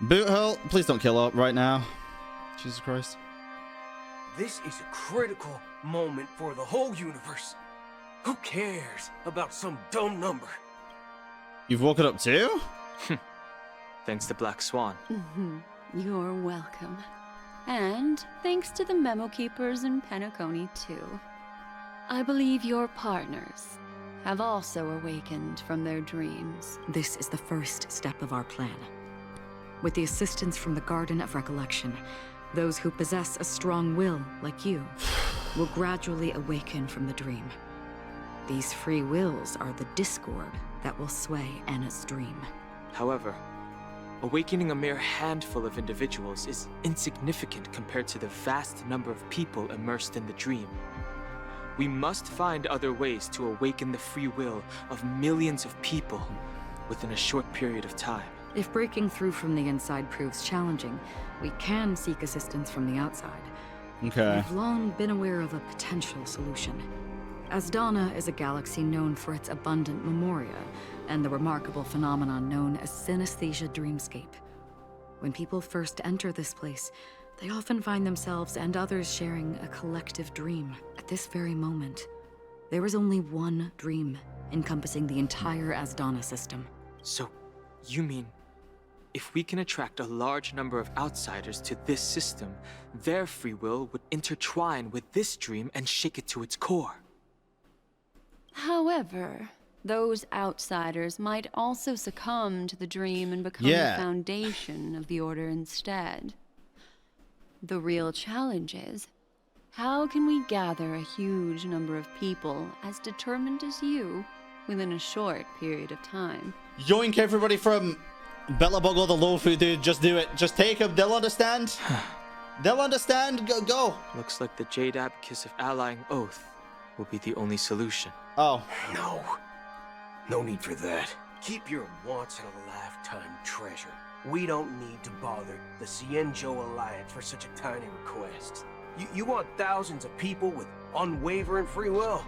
S1: Boothole, please don't kill her right now. Jesus Christ.
S9: This is a critical moment for the whole universe. Who cares about some dumb number?
S1: You've woken up too?
S8: Thanks to Black Swan.
S7: You're welcome. And thanks to the memo keepers in Penacony 2. I believe your partners have also awakened from their dreams.
S16: This is the first step of our plan. With the assistance from the Garden of Recollection, those who possess a strong will, like you, will gradually awaken from the dream. These free wills are the discord that will sway Anna's dream.
S8: However, awakening a mere handful of individuals is insignificant compared to the vast number of people immersed in the dream. We must find other ways to awaken the free will of millions of people within a short period of time.
S16: If breaking through from the inside proves challenging, we can seek assistance from the outside.
S1: Okay.
S16: We've long been aware of a potential solution. Asdana is a galaxy known for its abundant memoria and the remarkable phenomenon known as synesthesia dreamscape. When people first enter this place, they often find themselves and others sharing a collective dream. At this very moment, there is only one dream encompassing the entire Asdana system.
S8: So, you mean, if we can attract a large number of outsiders to this system, their free will would intertwine with this dream and shake it to its core?
S7: However, those outsiders might also succumb to the dream and become the foundation of the Order instead. The real challenge is, how can we gather a huge number of people as determined as you within a short period of time?
S1: Yoink everybody from Bellabuggle the Lofu, dude. Just do it. Just take them. They'll understand. They'll understand. Go.
S8: Looks like the Jade Abacus of Allying Oath will be the only solution.
S1: Oh.
S9: No need for that. Keep your once-in-a-lifetime treasure. We don't need to bother the Cienjo Alliance for such a tiny request. You want thousands of people with unwavering free will?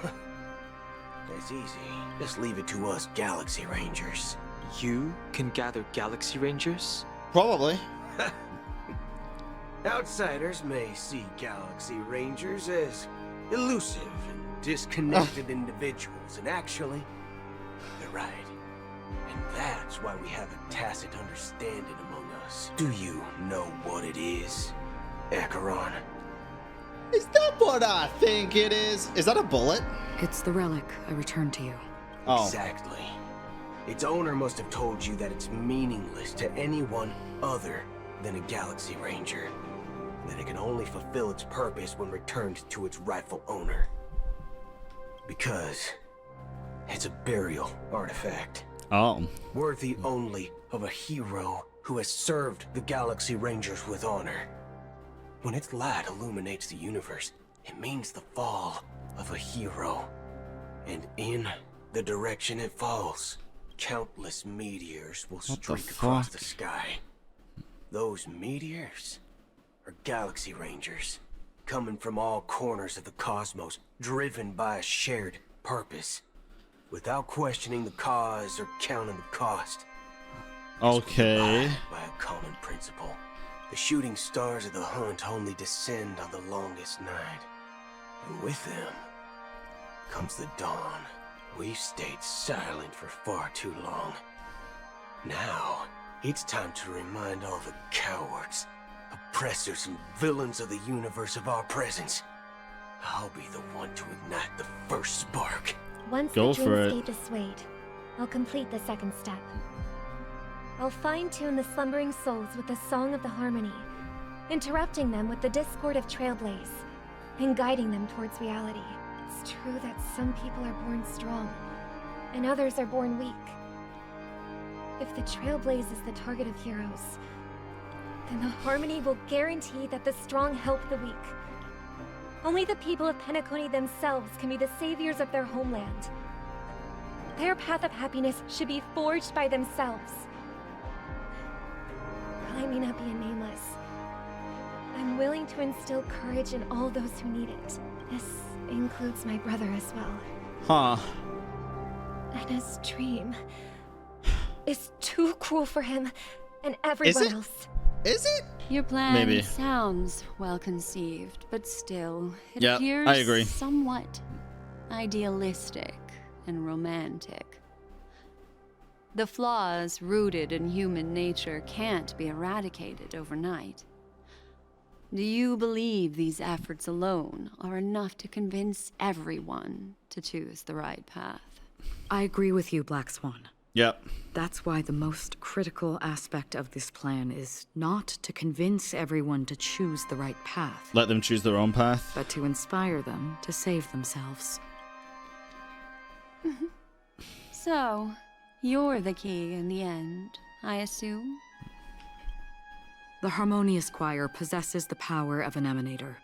S9: That's easy. Just leave it to us Galaxy Rangers.
S8: You can gather Galaxy Rangers?
S1: Probably.
S9: Outsiders may see Galaxy Rangers as elusive and disconnected individuals, and actually, they're right. And that's why we have a tacit understanding among us. Do you know what it is, Acheron?
S1: Is that what I think it is? Is that a bullet?
S16: It's the relic I returned to you.
S1: Oh.
S9: Exactly. Its owner must have told you that it's meaningless to anyone other than a Galaxy Ranger. That it can only fulfill its purpose when returned to its rightful owner. Because it's a burial artifact.
S1: Oh.
S9: Worthy only of a hero who has served the Galaxy Rangers with honor. When its light illuminates the universe, it means the fall of a hero. And in the direction it falls, countless meteors will streak across the sky. Those meteors are Galaxy Rangers, coming from all corners of the cosmos, driven by a shared purpose, without questioning the cause or counting the cost.
S1: Okay.
S9: By a common principle. The shooting stars of the hunt only descend on the longest night. And with them comes the dawn. We've stayed silent for far too long. Now, it's time to remind all the cowards, oppressors, and villains of the universe of our presence. I'll be the one to ignite the first spark.
S18: Once the dreamscape is swayed, I'll complete the second step. I'll fine-tune the slumbering souls with the Song of the Harmony, interrupting them with the discord of Trailblaze, and guiding them towards reality. It's true that some people are born strong, and others are born weak. If the Trailblaze is the target of heroes, then the Harmony will guarantee that the strong help the weak. Only the people of Penacony themselves can be the saviors of their homeland. Their path of happiness should be forged by themselves. While I may not be a nameless, I'm willing to instill courage in all those who need it. This includes my brother as well.
S1: Huh.
S18: And his dream is too cruel for him and everyone else.
S1: Is it?
S7: Your plan
S1: Maybe.
S7: sounds well conceived, but still, it
S1: Yeah,
S7: appears
S1: I agree.
S7: somewhat idealistic and romantic. The flaws rooted in human nature can't be eradicated overnight. Do you believe these efforts alone are enough to convince everyone to choose the right path?
S16: I agree with you, Black Swan.
S1: Yep.
S16: That's why the most critical aspect of this plan is not to convince everyone to choose the right path.
S1: Let them choose their own path.
S16: But to inspire them to save themselves.
S7: So, you're the key in the end, I assume?
S16: The Harmonious Choir possesses the power of an emanator.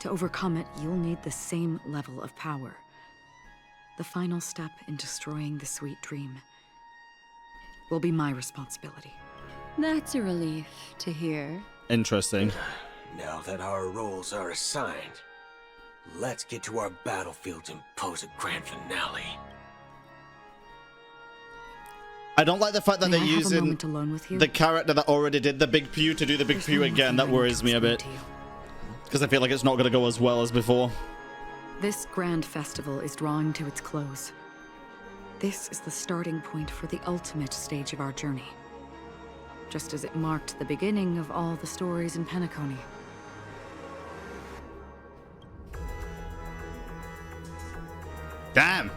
S16: To overcome it, you'll need the same level of power. The final step in destroying the sweet dream will be my responsibility.
S7: That's a relief to hear.
S1: Interesting.
S9: Now that our roles are assigned, let's get to our battlefields and pose a grand finale.
S1: I don't like the fact that
S16: May
S1: they're
S16: I have a
S1: using
S16: moment alone with you?
S1: the character that already did the big pew to do the big pew again. That worries me a bit. Because I feel like it's not going to go as well as before.
S16: This grand festival is drawing to its close. This is the starting point for the ultimate stage of our journey. Just as it marked the beginning of all the stories in Penacony.
S1: Damn.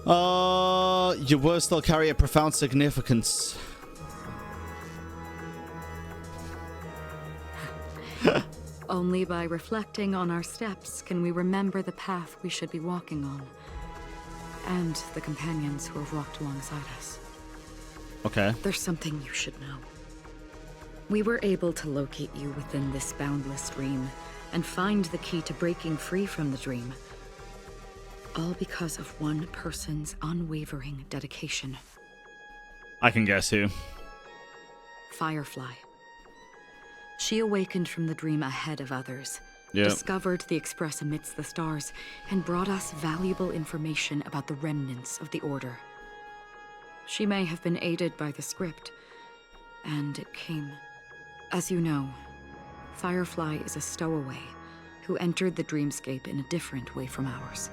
S1: Your words still carry a profound significance.
S16: Only by reflecting on our steps can we remember the path we should be walking on. And the companions who have walked alongside us.
S1: Okay.
S16: There's something you should know. We were able to locate you within this boundless dream and find the key to breaking free from the dream. All because of one person's unwavering dedication.
S1: I can guess who.
S16: Firefly. She awakened from the dream ahead of others,
S1: Yep.
S16: discovered the Express amidst the stars, and brought us valuable information about the remnants of the Order. She may have been aided by the script, and it came. As you know, Firefly is a stowaway who entered the dreamscape in a different way from ours.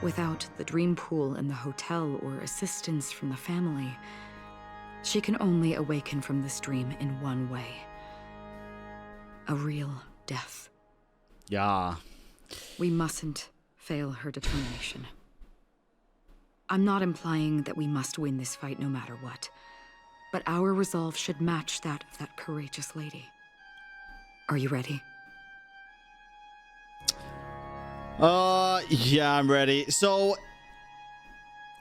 S16: Without the dream pool in the hotel or assistance from the family, she can only awaken from this dream in one way. A real death.
S1: Yeah.
S16: We mustn't fail her determination. I'm not implying that we must win this fight no matter what, but our resolve should match that of that courageous lady. Are you ready?
S1: Yeah, I'm ready. So,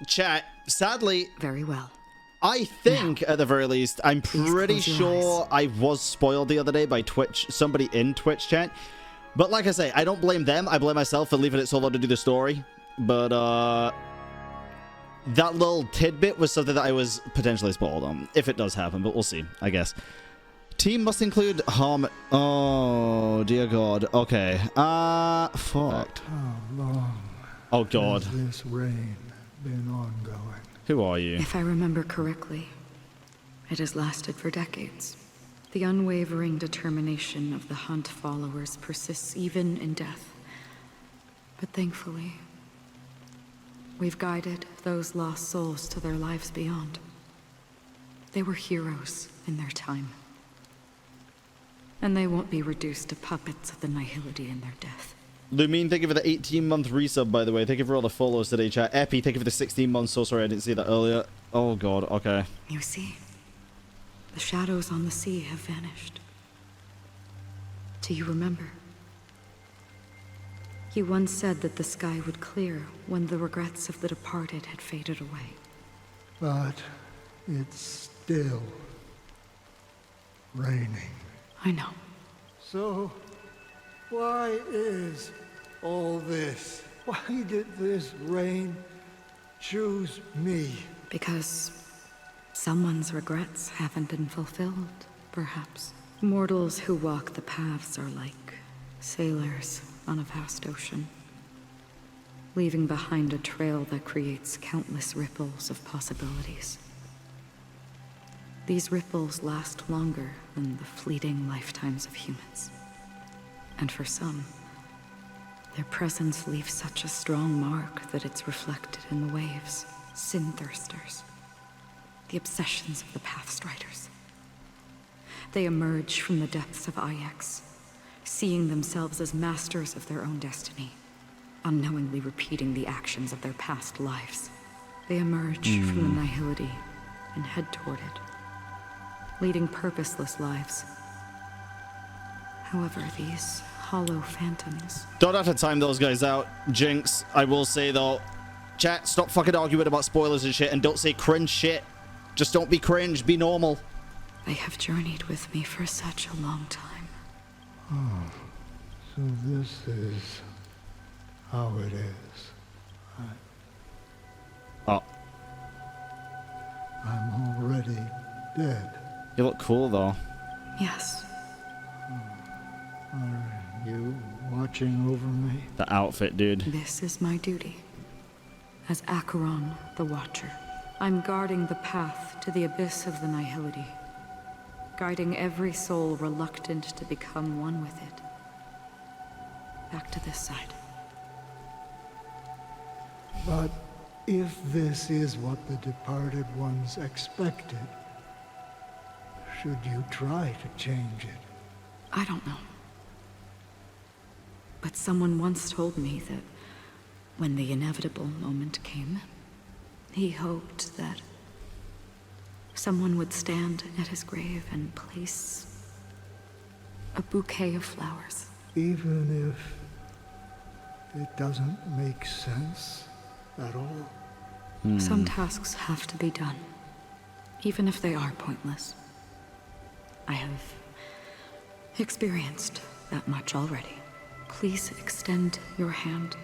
S1: chat, sadly...
S16: Very well.
S1: I think, at the very least, I'm pretty sure I was spoiled the other day by Twitch, somebody in Twitch chat. But like I say, I don't blame them. I blame myself for leaving it so long to do the story. But, that little tidbit was something that I was potentially spoiled on, if it does happen, but we'll see, I guess. Team must include harm. Oh dear God. Okay. Fuck.
S20: How long?
S1: Oh God.
S20: Has this reign been ongoing?
S1: Who are you?
S16: If I remember correctly, it has lasted for decades. The unwavering determination of the Hunt followers persists even in death. But thankfully, we've guided those lost souls to their lives beyond. They were heroes in their time. And they won't be reduced to puppets of the Nihility in their death.
S1: Lumine, thank you for the 18-month resub, by the way. Thank you for all the follows today, chat. Epi, thank you for the 16 months. So sorry I didn't see that earlier. Oh God, okay.
S16: You see, the shadows on the sea have vanished. Do you remember? You once said that the sky would clear when the regrets of the departed had faded away.
S20: But it's still raining.
S16: I know.
S20: So, why is all this? Why did this rain choose me?
S16: Because someone's regrets haven't been fulfilled, perhaps. Mortals who walk the paths are like sailors on a vast ocean, leaving behind a trail that creates countless ripples of possibilities. These ripples last longer than the fleeting lifetimes of humans. And for some, their presence leaves such a strong mark that it's reflected in the waves. Sin-thirsters. The obsessions of the Pathstriders. They emerge from the depths of Ix, seeing themselves as masters of their own destiny, unknowingly repeating the actions of their past lives. They emerge from the Nihility and head toward it, leading purposeless lives. However, these hollow phantoms...
S1: Don't have to time those guys out, Jinx. I will say, though, chat, stop fucking arguing about spoilers and shit, and don't say cringe shit. Just don't be cringe, be normal.
S16: They have journeyed with me for such a long time.
S20: Oh, so this is how it is. I'm already dead.
S1: You look cool, though.
S16: Yes.
S20: Are you watching over me?
S1: The outfit, dude.
S16: This is my duty. As Acheron, the Watcher, I'm guarding the path to the abyss of the Nihility, guiding every soul reluctant to become one with it. Back to this side.
S20: But if this is what the departed ones expected, should you try to change it?
S16: I don't know. But someone once told me that when the inevitable moment came, he hoped that someone would stand at his grave and place a bouquet of flowers.
S20: Even if it doesn't make sense at all?
S16: Some tasks have to be done, even if they are pointless. I have experienced that much already. Please extend your hand,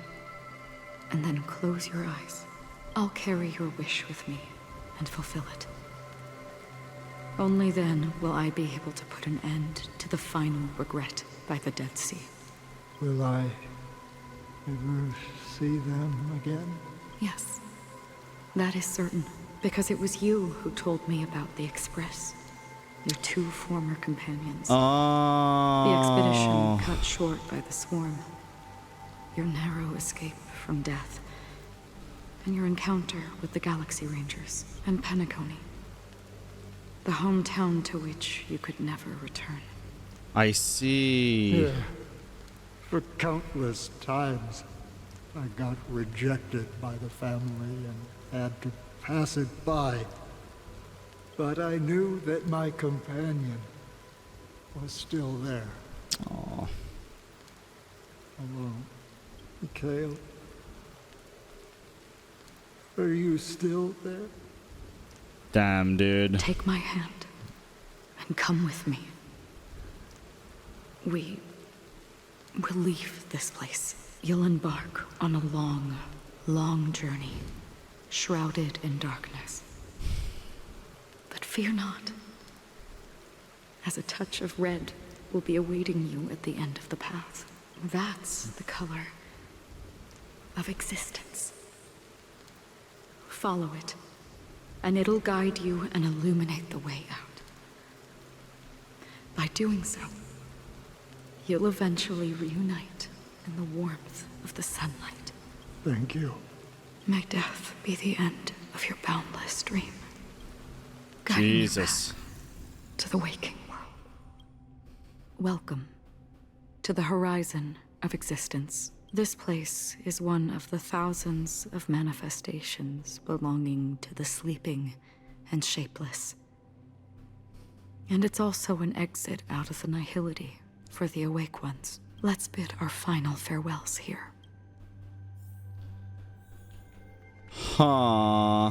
S16: and then close your eyes. I'll carry your wish with me and fulfill it. Only then will I be able to put an end to the final regret by the Dead Sea.
S20: Will I ever see them again?
S16: Yes, that is certain, because it was you who told me about the Express, your two former companions. The expedition cut short by the swarm, your narrow escape from death, and your encounter with the Galaxy Rangers and Penacony, the hometown to which you could never return.
S1: I see.
S20: Yeah. For countless times, I got rejected by the family and had to pass it by. But I knew that my companion was still there.
S1: Aww.
S20: Hello, Mikhail. Are you still there?
S1: Damn, dude.
S16: Take my hand and come with me. We will leave this place. You'll embark on a long, long journey, shrouded in darkness. But fear not. as a touch of red will be awaiting you at the end of the path. That's the color of existence. Follow it, and it'll guide you and illuminate the way out. By doing so, you'll eventually reunite in the warmth of the sunlight.
S20: Thank you.
S16: May death be the end of your boundless dream. Guiding
S1: Jesus.
S16: you back to the waking world. Welcome to the horizon of existence. This place is one of the thousands of manifestations belonging to the sleeping and shapeless. And it's also an exit out of the nihility for the awake ones. Let's bid our final farewells here.
S1: Huh.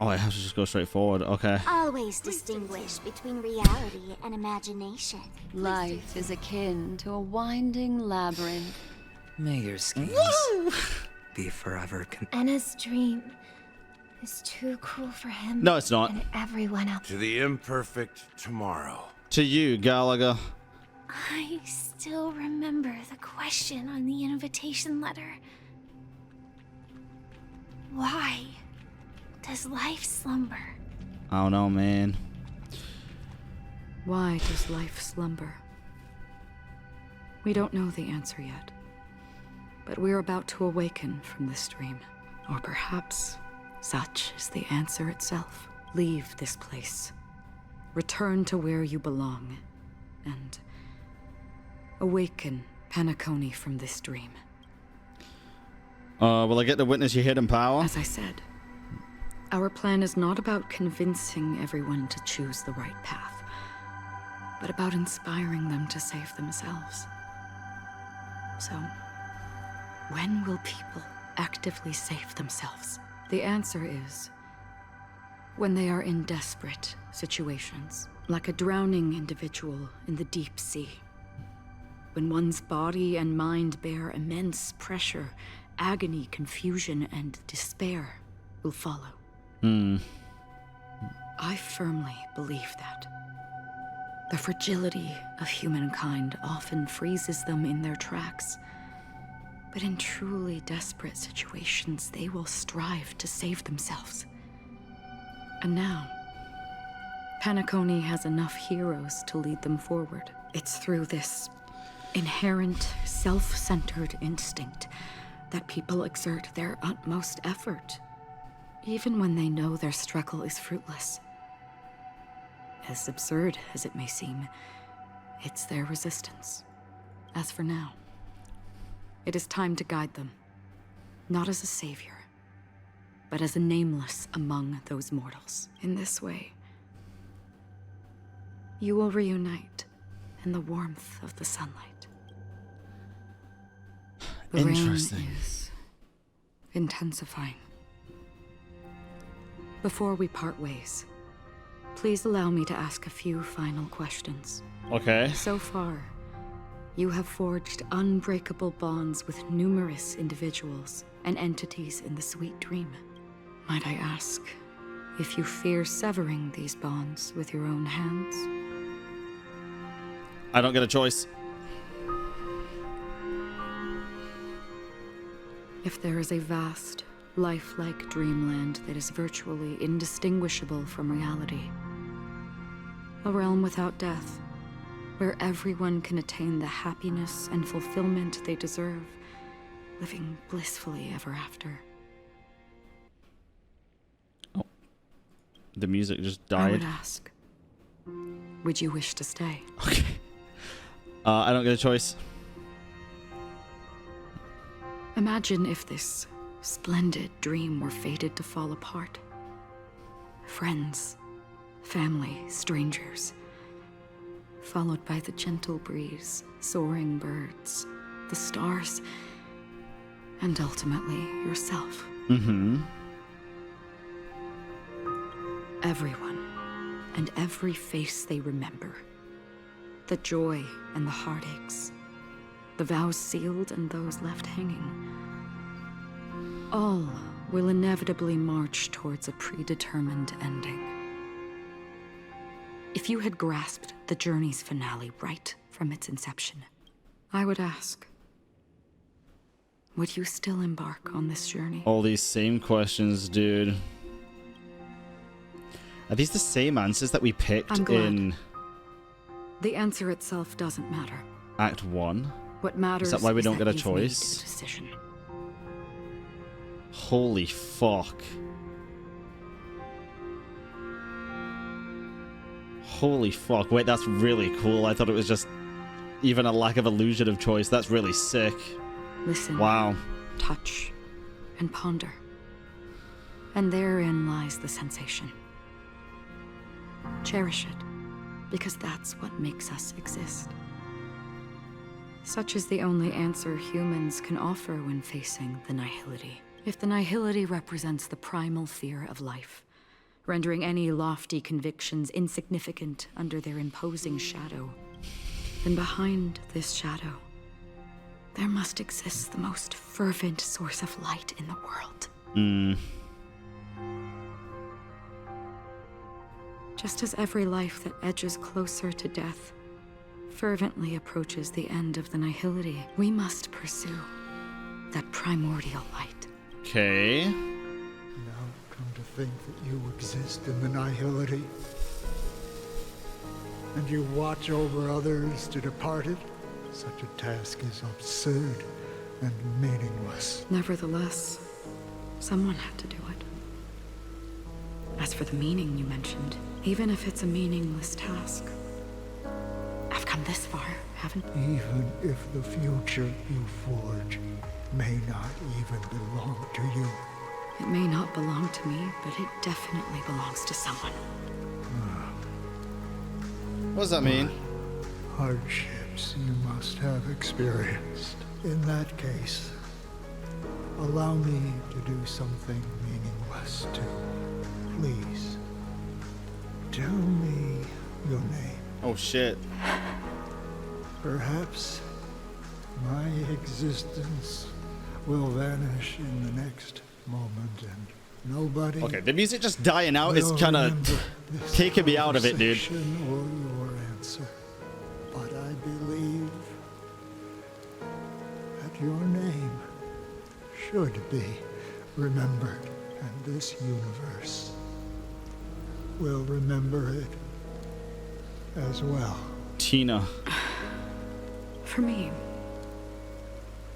S1: Oh, I have to just go straight forward. Okay.
S2: Always distinguish between reality and imagination.
S7: Life is akin to a winding labyrinth.
S12: May your schemes be forever
S18: Anna's dream is too cruel for him.
S1: No, it's not.
S18: And everyone else.
S5: To the imperfect tomorrow.
S1: To you, Gallagher.
S18: I still remember the question on the invitation letter. Why does life slumber?
S1: I don't know, man.
S16: Why does life slumber? We don't know the answer yet, but we're about to awaken from this dream. Or perhaps such is the answer itself. Leave this place. Return to where you belong, and awaken Penacony from this dream.
S1: Will I get to witness your hidden power?
S16: As I said, our plan is not about convincing everyone to choose the right path, but about inspiring them to save themselves. So, when will people actively save themselves? The answer is when they are in desperate situations, like a drowning individual in the deep sea. When one's body and mind bear immense pressure, agony, confusion, and despair will follow. I firmly believe that. The fragility of humankind often freezes them in their tracks. But in truly desperate situations, they will strive to save themselves. And now, Penacony has enough heroes to lead them forward. It's through this inherent, self-centered instinct that people exert their utmost effort, even when they know their struggle is fruitless. As absurd as it may seem, it's their resistance. As for now, it is time to guide them, not as a savior, but as a nameless among those mortals. In this way, you will reunite in the warmth of the sunlight. The
S1: Interesting.
S16: rain is intensifying. Before we part ways, please allow me to ask a few final questions.
S1: Okay.
S16: So far, you have forged unbreakable bonds with numerous individuals and entities in the sweet dream. Might I ask if you fear severing these bonds with your own hands?
S1: I don't get a choice.
S16: If there is a vast, lifelike dreamland that is virtually indistinguishable from reality, a realm without death, where everyone can attain the happiness and fulfillment they deserve, living blissfully ever after.
S1: Oh, the music just
S16: I would
S1: died.
S16: ask, would you wish to stay?
S1: Okay. I don't get a choice.
S16: Imagine if this splendid dream were fated to fall apart. Friends, family, strangers, followed by the gentle breeze, soaring birds, the stars, and ultimately yourself. Everyone and every face they remember. The joy and the heartaches. The vows sealed and those left hanging. All will inevitably march towards a predetermined ending. If you had grasped the journey's finale right from its inception, I would ask, would you still embark on this journey?
S1: All these same questions, dude. Are these the same answers that we picked
S16: I'm glad.
S1: in
S16: The answer itself doesn't matter.
S1: Act 1?
S16: What matters
S1: is that why we
S16: is
S1: don't
S16: that
S1: get a
S16: you've
S1: choice?
S16: made a decision.
S1: Holy fuck. Holy fuck. Wait, that's really cool. I thought it was just even a lack of illusion of choice. That's really sick.
S16: Listen.
S1: Wow.
S16: Touch. And ponder. And therein lies the sensation. Cherish it, because that's what makes us exist. Such is the only answer humans can offer when facing the nihility. If the nihility represents the primal fear of life, rendering any lofty convictions insignificant under their imposing shadow, then behind this shadow, there must exist the most fervent source of light in the world. Just as every life that edges closer to death fervently approaches the end of the nihility, we must pursue that primordial light.
S1: Okay.
S20: Now, come to think that you exist in the nihility, and you watch over others to depart it, such a task is absurd and meaningless.
S16: Nevertheless, someone had to do it. As for the meaning you mentioned, even if it's a meaningless task, I've come this far, haven't I?
S20: Even if the future you forge may not even belong to you.
S16: It may not belong to me, but it definitely belongs to someone.
S1: What does that mean?
S20: Hardships you must have experienced. In that case, allow me to do something meaningless too. Please, tell me your name.
S1: Oh shit.
S20: Perhaps my existence will vanish in the next moment and nobody...
S1: Okay, the music just dying out is kind of taking me out of it, dude.
S20: Or your answer. But I believe that your name should be remembered, and this universe will remember it as well.
S1: Tina.
S16: For me,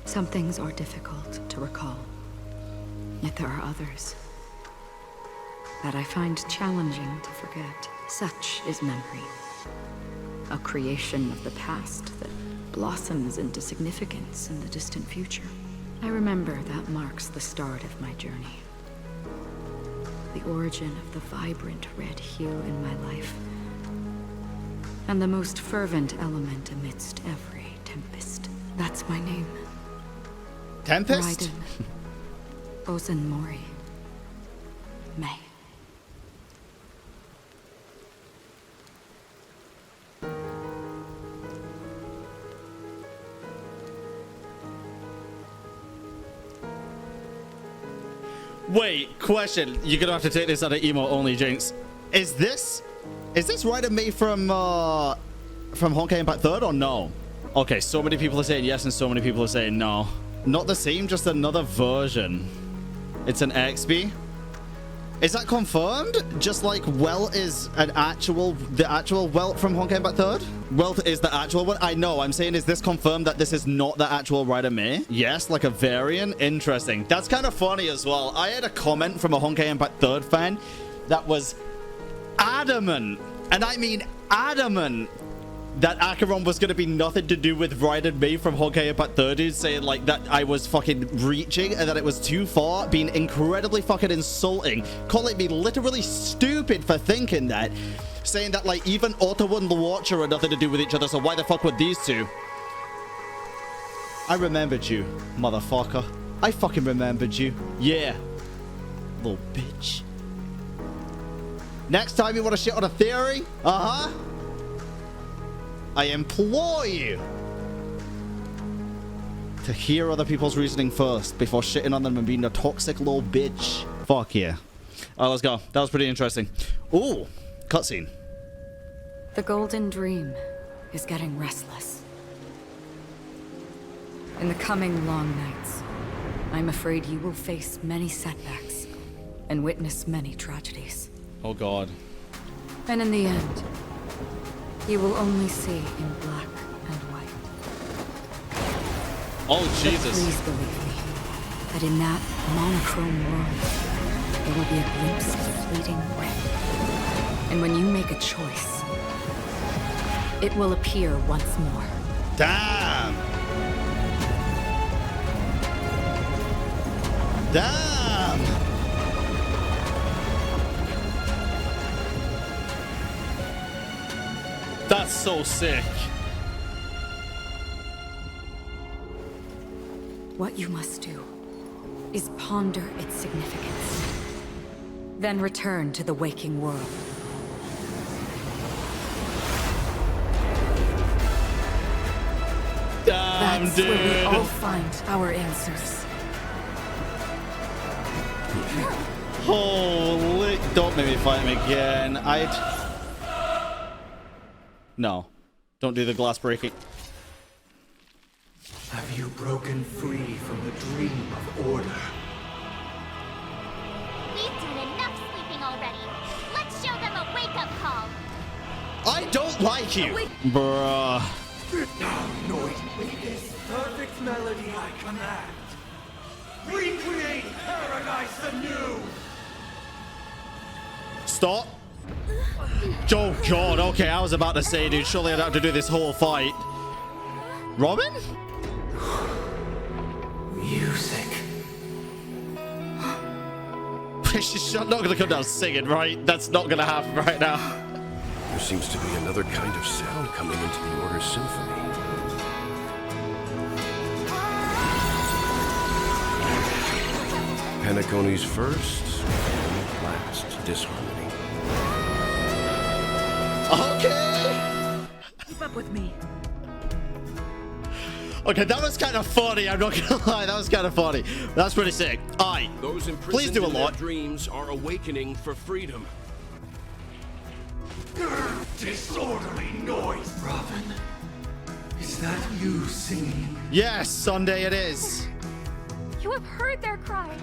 S16: some things are difficult to recall. Yet there are others that I find challenging to forget. Such is memory. A creation of the past that blossoms into significance in the distant future. I remember that marks the start of my journey. The origin of the vibrant red hue in my life. And the most fervent element amidst every tempest. That's my name.
S1: Tempest?
S16: Raiden. Ozen Mori. May.
S1: Wait, question. You're gonna have to take this out of emo only, Jinx. Is this Raiden May from Honkai Impact 3rd or no? Okay, so many people are saying yes and so many people are saying no. Not the same, just another version. It's an XP. Is that confirmed? Just like Welt is the actual Welt from Honkai Impact 3rd? Welt is the actual one? I know, I'm saying, is this confirmed that this is not the actual Raiden May? Yes, like a variant? Interesting. That's kind of funny as well. I had a comment from a Honkai Impact 3rd fan that was adamant, and I mean adamant, that Acheron was going to be nothing to do with Raiden May from Honkai Impact 3rd, saying like that I was fucking reaching and that it was too far, being incredibly fucking insulting, calling me literally stupid for thinking that, saying that like even Otto and the Watcher are nothing to do with each other, so why the fuck would these two? I remembered you, motherfucker. I fucking remembered you. Yeah. Little bitch. Next time you want to shit on a theory? Uh-huh. I implore you to hear other people's reasoning first before shitting on them and being a toxic little bitch. Fuck yeah. Alright, let's go. That was pretty interesting. Ooh, cutscene.
S16: The Golden Dream is getting restless. In the coming long nights, I'm afraid you will face many setbacks and witness many tragedies.
S1: Oh God.
S16: And in the end, you will only see in black and white.
S1: Oh, Jesus.
S16: But please believe me, that in that monochrome world, there will be a glimpse of fleeting red. And when you make a choice, it will appear once more.
S1: Damn! Damn! That's so sick.
S16: What you must do is ponder its significance. Then return to the waking world.
S1: Damn,
S16: That's
S1: dude.
S16: where we all find our answers.
S1: Holy... Don't make me fight him again. No. Don't do the glass breaking.
S6: Have you broken free from the dream of order?
S2: We've done enough sleeping already. Let's show them a wake-up call.
S1: I don't like you. Bruh.
S6: Now, Noid, with this perfect melody I command, recreate paradise anew!
S1: Stop. Oh God, okay, I was about to say, dude, surely I'd have to do this whole fight. Robin?
S6: Music.
S1: She's not gonna come down singing, right? That's not gonna happen right now.
S11: There seems to be another kind of sound coming into the Order Symphony. Penacony's first and last disharmony.
S1: Okay.
S16: Keep up with me.
S1: Okay, that was kind of funny. I'm not gonna lie, that was kind of funny. That's pretty sick. Alright,
S11: Those
S1: please do a
S11: imprisoned in their
S1: lot.
S11: dreams are awakening for freedom.
S6: Disorderly noise, Robin. Is that you singing?
S1: Yes, Sunday it is.
S18: You have heard their cries.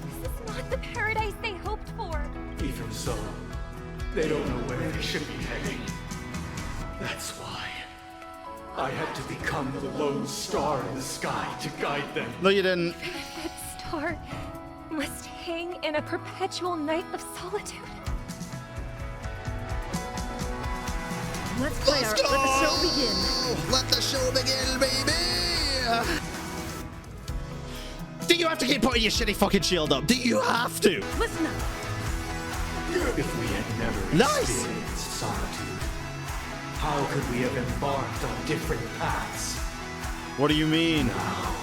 S18: This is not the paradise they hoped for.
S6: Even so, they don't know where they should be heading. That's why I had to become the lone star in the sky to guide them.
S1: No, you didn't.
S18: That star must hang in a perpetual night of solitude.
S16: Let the show begin.
S1: Let the show begin, baby. Do you have to keep putting your shitty fucking shield up? Do you have to?
S16: Listen up.
S6: If we had never experienced solitude, how could we have embarked on different paths?
S1: What do you mean?
S6: Now,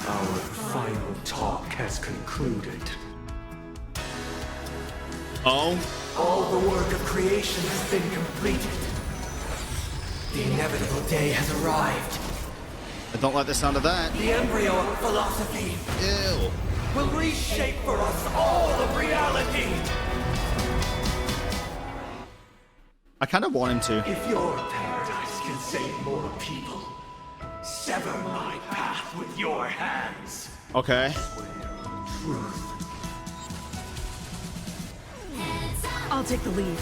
S6: our final talk has concluded.
S1: Oh?
S6: All the work of creation has been completed. The inevitable day has arrived.
S1: I don't like the sound of that.
S6: The embryo of philosophy
S1: Ew.
S6: will reshape for us all of reality.
S1: I kind of want him to.
S6: If your paradise can save more people, sever my path with your hands.
S1: Okay.
S6: Truth.
S16: I'll take the lead.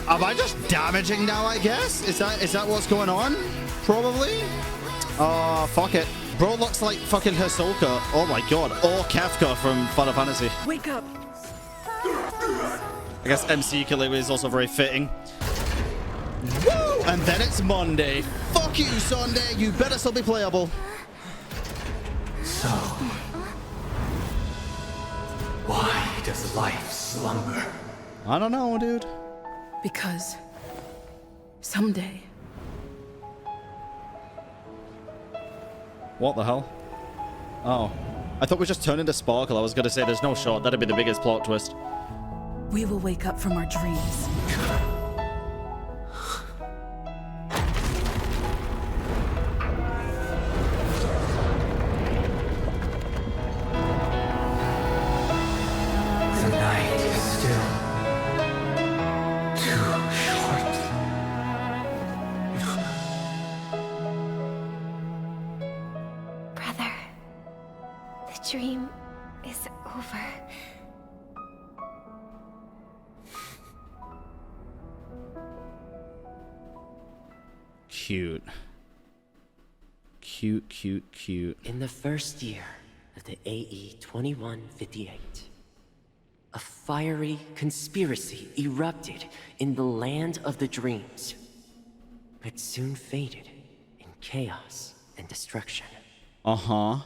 S1: Am I just damaging now, I guess? Is that what's going on? Probably? Fuck it. Bro looks like fucking Hisoka. Oh my god. Or Kefka from Final Fantasy.
S16: Wake up.
S1: I guess MC Caligula is also very fitting. Woo! And then it's Monday. Fuck you, Sunday. You better still be playable.
S6: So, why does life slumber?
S1: I don't know, dude.
S3: Because someday.
S1: What the hell? Oh. I thought we just turned into Sparkle. I was gonna say there's no shot. That'd be the biggest plot twist.
S3: We will wake up from our dreams.
S6: The night is still.
S18: dream is over.
S1: Cute. Cute, cute, cute.
S21: In the first year of the AE 2158, a fiery conspiracy erupted in the land of the dreams, but soon faded in chaos and destruction.
S1: Uh-huh.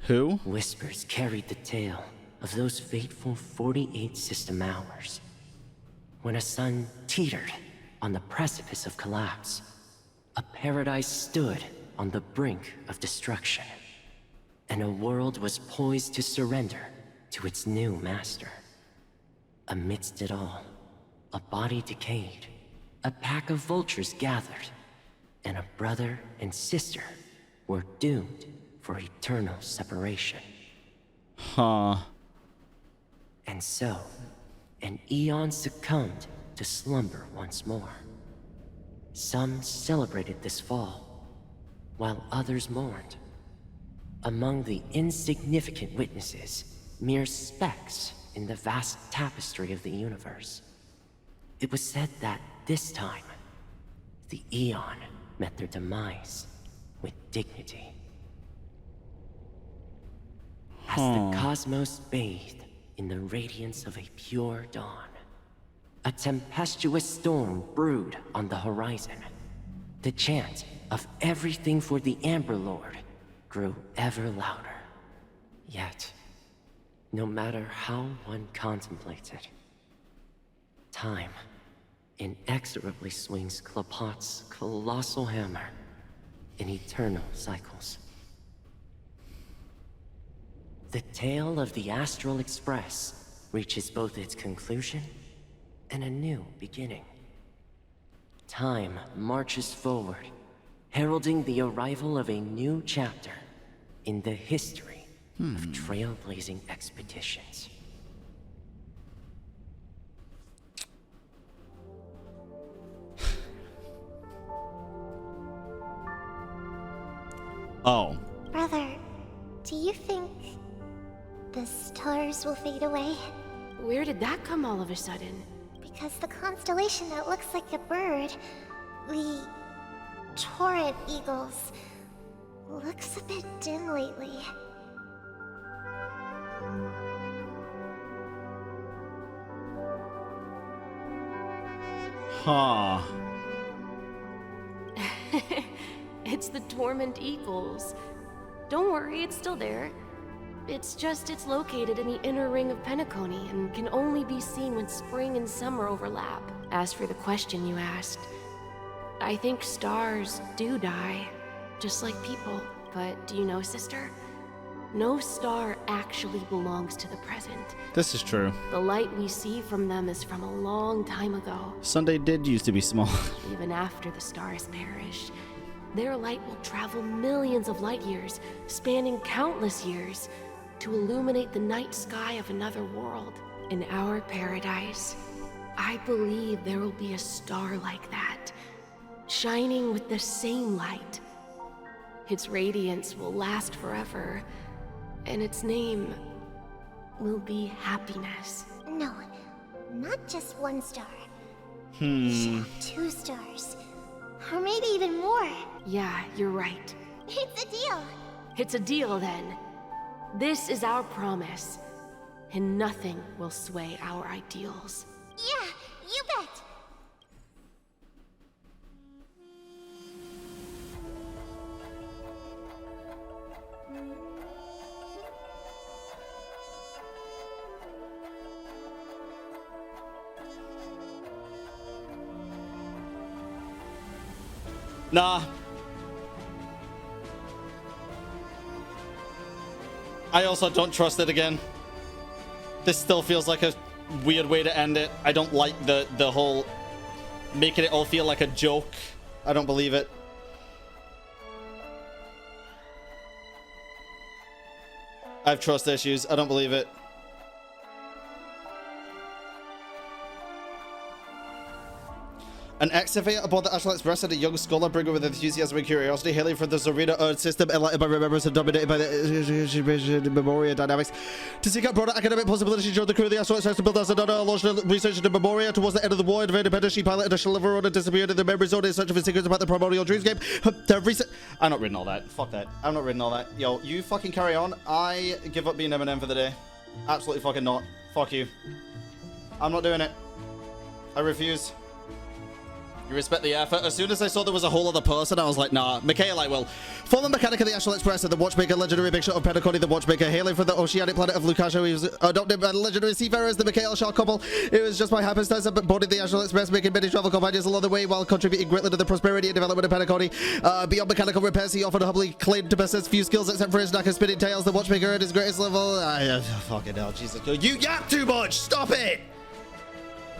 S1: Who?
S21: Whispers carried the tale of those fateful 48 system hours, when a sun teetered on the precipice of collapse. A paradise stood on the brink of destruction, and a world was poised to surrender to its new master. Amidst it all, a body decayed, a pack of vultures gathered, and a brother and sister were doomed for eternal separation.
S1: Huh.
S21: And so, an eon succumbed to slumber once more. Some celebrated this fall, while others mourned. Among the insignificant witnesses, mere specks in the vast tapestry of the universe. It was said that this time, the Eon met their demise with dignity. As the cosmos bathed in the radiance of a pure dawn, a tempestuous storm brewed on the horizon. The chant of everything for the Amber Lord grew ever louder. Yet, no matter how one contemplates it, time inexorably swings Klapot's colossal hammer in eternal cycles. The tale of the Astral Express reaches both its conclusion and a new beginning. Time marches forward, heralding the arrival of a new chapter in the history of trailblazing expeditions.
S1: Oh.
S22: Brother, do you think the stars will fade away?
S19: Where did that come all of a sudden?
S22: Because the constellation that looks like a bird, the Torrent Eagles, looks a bit dim lately.
S1: Huh.
S19: It's the Torment Eagles. Don't worry, it's still there. It's just it's located in the inner ring of Penacony and can only be seen when spring and summer overlap. As for the question you asked, I think stars do die, just like people. But do you know, sister? No star actually belongs to the present.
S1: This is true.
S19: The light we see from them is from a long time ago.
S1: Sunday did used to be small.
S19: Even after the stars perish, their light will travel millions of light years, spanning countless years, to illuminate the night sky of another world. In our paradise, I believe there will be a star like that, shining with the same light. Its radiance will last forever, and its name will be happiness.
S22: No, not just one star.
S1: Hmm.
S22: We should have 2 stars. Or maybe even more.
S19: Yeah, you're right.
S22: It's a deal.
S19: It's a deal then. This is our promise, and nothing will sway our ideals.
S22: Yeah, you bet.
S1: Nah. I also don't trust it again. This still feels like a weird way to end it. I don't like the whole making it all feel like a joke. I don't believe it. I have trust issues. I don't believe it. An excavator aboard the Astral Express and a young scholar bring with enthusiasm and curiosity, hailing from the Zorina Earth system, enlightened by remembrance and dominated by the Memoria dynamics. To seek out broader academic possibilities, joined the crew of the Astral Express to build as another launched research into Memoria. Towards the end of the war, invaded Independence, she piloted a Shaliver and disappeared in the memory zone in search of secrets about the primordial dreamscape. I'm not reading all that. Fuck that. I'm not reading all that. Yo, you fucking carry on. I give up being Eminem for the day. Absolutely fucking not. Fuck you. I'm not doing it. I refuse. You respect the effort. As soon as I saw there was a whole other person, I was like, nah. Mikhail, I will. Former mechanic of the Astral Express and the watchmaker, legendary big shot of Penacony, the watchmaker, hailing from the oceanic planet of Lukasho. He was adopted by the legendary seafarers, the Mikhail Shaw couple. It was just my happenstance that boarded the Astral Express, making many travel companions along the way while contributing greatly to the prosperity and development of Penacony. Beyond mechanical repairs, he often humbly claimed to possess few skills except for his knack of spinning tails. The watchmaker at his greatest level. Fucking hell, Jesus. You yap too much. Stop it.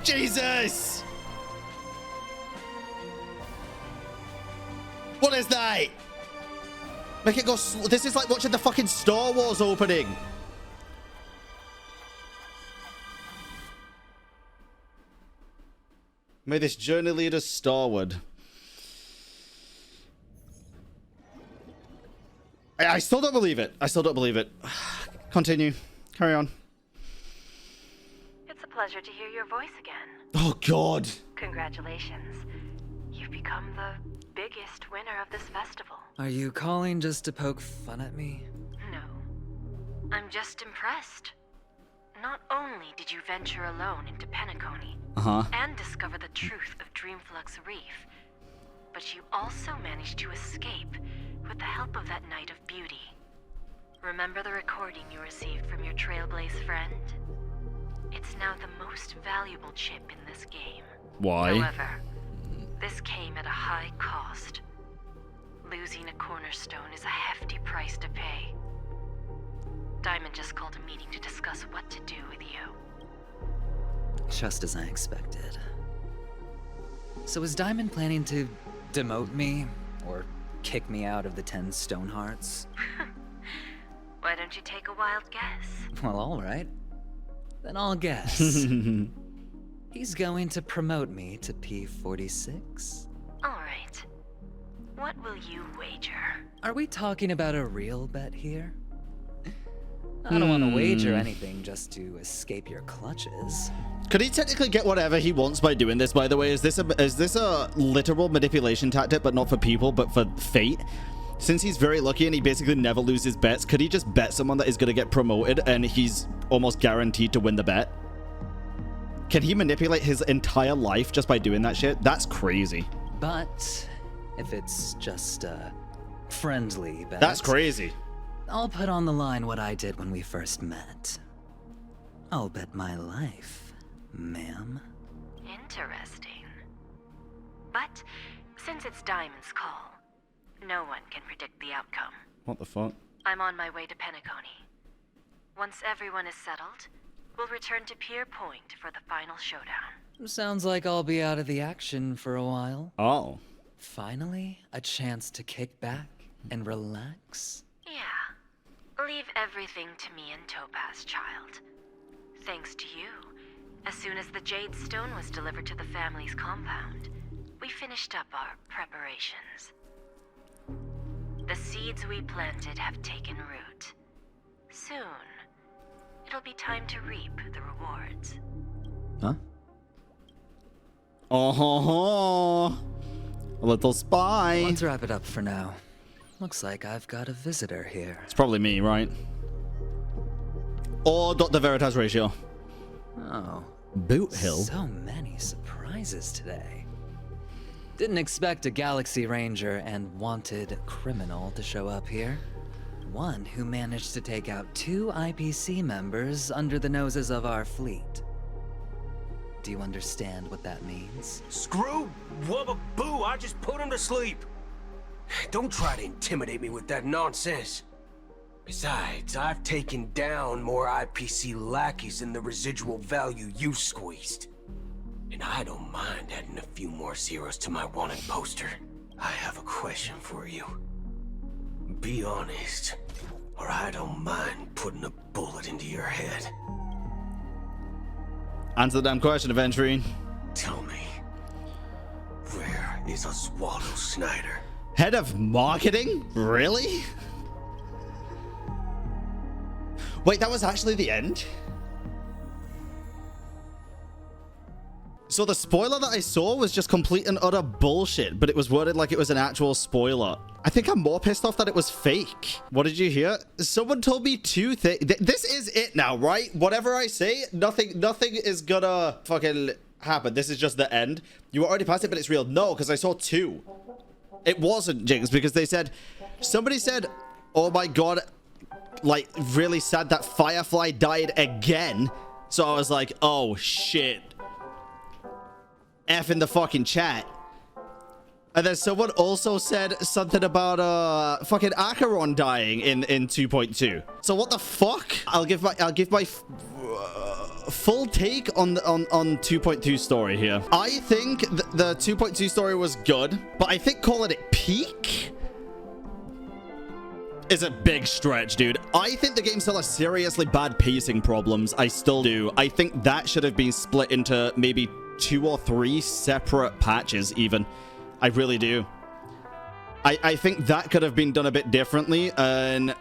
S1: Jesus. What is that? Make it go slow. This is like watching the fucking Star Wars opening. May this journey lead us starward. I still don't believe it. I still don't believe it. Continue. Carry on.
S4: It's a pleasure to hear your voice again.
S1: Oh, God.
S4: Congratulations. You've become the biggest winner of this festival.
S12: Are you calling just to poke fun at me?
S4: No. I'm just impressed. Not only did you venture alone into Penacony and discover the truth of Dreamflux Reef, but you also managed to escape with the help of that Knight of Beauty. Remember the recording you received from your Trailblaze friend? It's now the most valuable chip in this game.
S1: Why?
S4: However, this came at a high cost. Losing a cornerstone is a hefty price to pay. Diamond just called a meeting to discuss what to do with you.
S12: Just as I expected. So is Diamond planning to demote me? Or kick me out of the 10 Stonehearts?
S4: Why don't you take a wild guess?
S12: Well, alright. Then I'll guess. He's going to promote me to P46?
S4: Alright. What will you wager?
S12: Are we talking about a real bet here? I don't want to wager anything just to escape your clutches.
S1: Could he technically get whatever he wants by doing this, by the way? Is this a literal manipulation tactic, but not for people, but for fate? Since he's very lucky and he basically never loses bets, could he just bet someone that is going to get promoted and he's almost guaranteed to win the bet? Can he manipulate his entire life just by doing that shit? That's crazy.
S12: But if it's just a friendly bet...
S1: That's crazy.
S12: I'll put on the line what I did when we first met. I'll bet my life, ma'am.
S4: Interesting. But since it's Diamond's call, no one can predict the outcome.
S1: What the fuck?
S4: I'm on my way to Penacony. Once everyone is settled, we'll return to Pier Point for the final showdown.
S12: Sounds like I'll be out of the action for a while.
S1: Oh.
S12: Finally, a chance to kick back and relax.
S4: Yeah. Leave everything to me and Topaz, child. Thanks to you, as soon as the Jade Stone was delivered to the family's compound, we finished up our preparations. The seeds we planted have taken root. Soon, it'll be time to reap the rewards.
S1: Huh? Oh, a little spy.
S12: Let's wrap it up for now. Looks like I've got a visitor here.
S1: It's probably me, right? Or Dr. Veritas Ratio.
S12: Oh.
S1: Boot Hill.
S12: So many surprises today. Didn't expect a Galaxy Ranger and wanted criminal to show up here. One who managed to take out 2 IPC members under the noses of our fleet. Do you understand what that means?
S9: Screw wubba boo, I just put him to sleep. Don't try to intimidate me with that nonsense. Besides, I've taken down more IPC lackeys than the residual value you squeezed. And I don't mind adding a few more zeros to my wanted poster. I have a question for you. Be honest, or I don't mind putting a bullet into your head.
S1: Answer the damn question, Aventurine.
S9: Tell me, is Oswaldo Snyder.
S1: Head of marketing? Really? Wait, that was actually the end? So the spoiler that I saw was just complete and utter bullshit, but it was worded like it was an actual spoiler. I think I'm more pissed off that it was fake. What did you hear? Someone told me two things. This is it now, right? Whatever I say, nothing is gonna fucking happen. This is just the end. You were already past it, but it's real. No, because I saw two. It wasn't, Jinx, because they said, somebody said, oh my god, like really sad that Firefly died again. So I was like, oh shit. F in the fucking chat. And then someone also said something about fucking Acheron dying in 2.2. So what the fuck? I'll give my full take on 2.2 story here. I think the 2.2 story was good, but I think calling it peak is a big stretch, dude. I think the game still has seriously bad pacing problems. I still do. I think that should have been split into maybe 2 or 3 separate patches even. I really do. I think that could have been done a bit differently and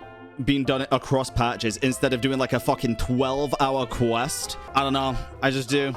S1: been done across patches instead of doing like a fucking 12-hour quest. I don't know. I just do.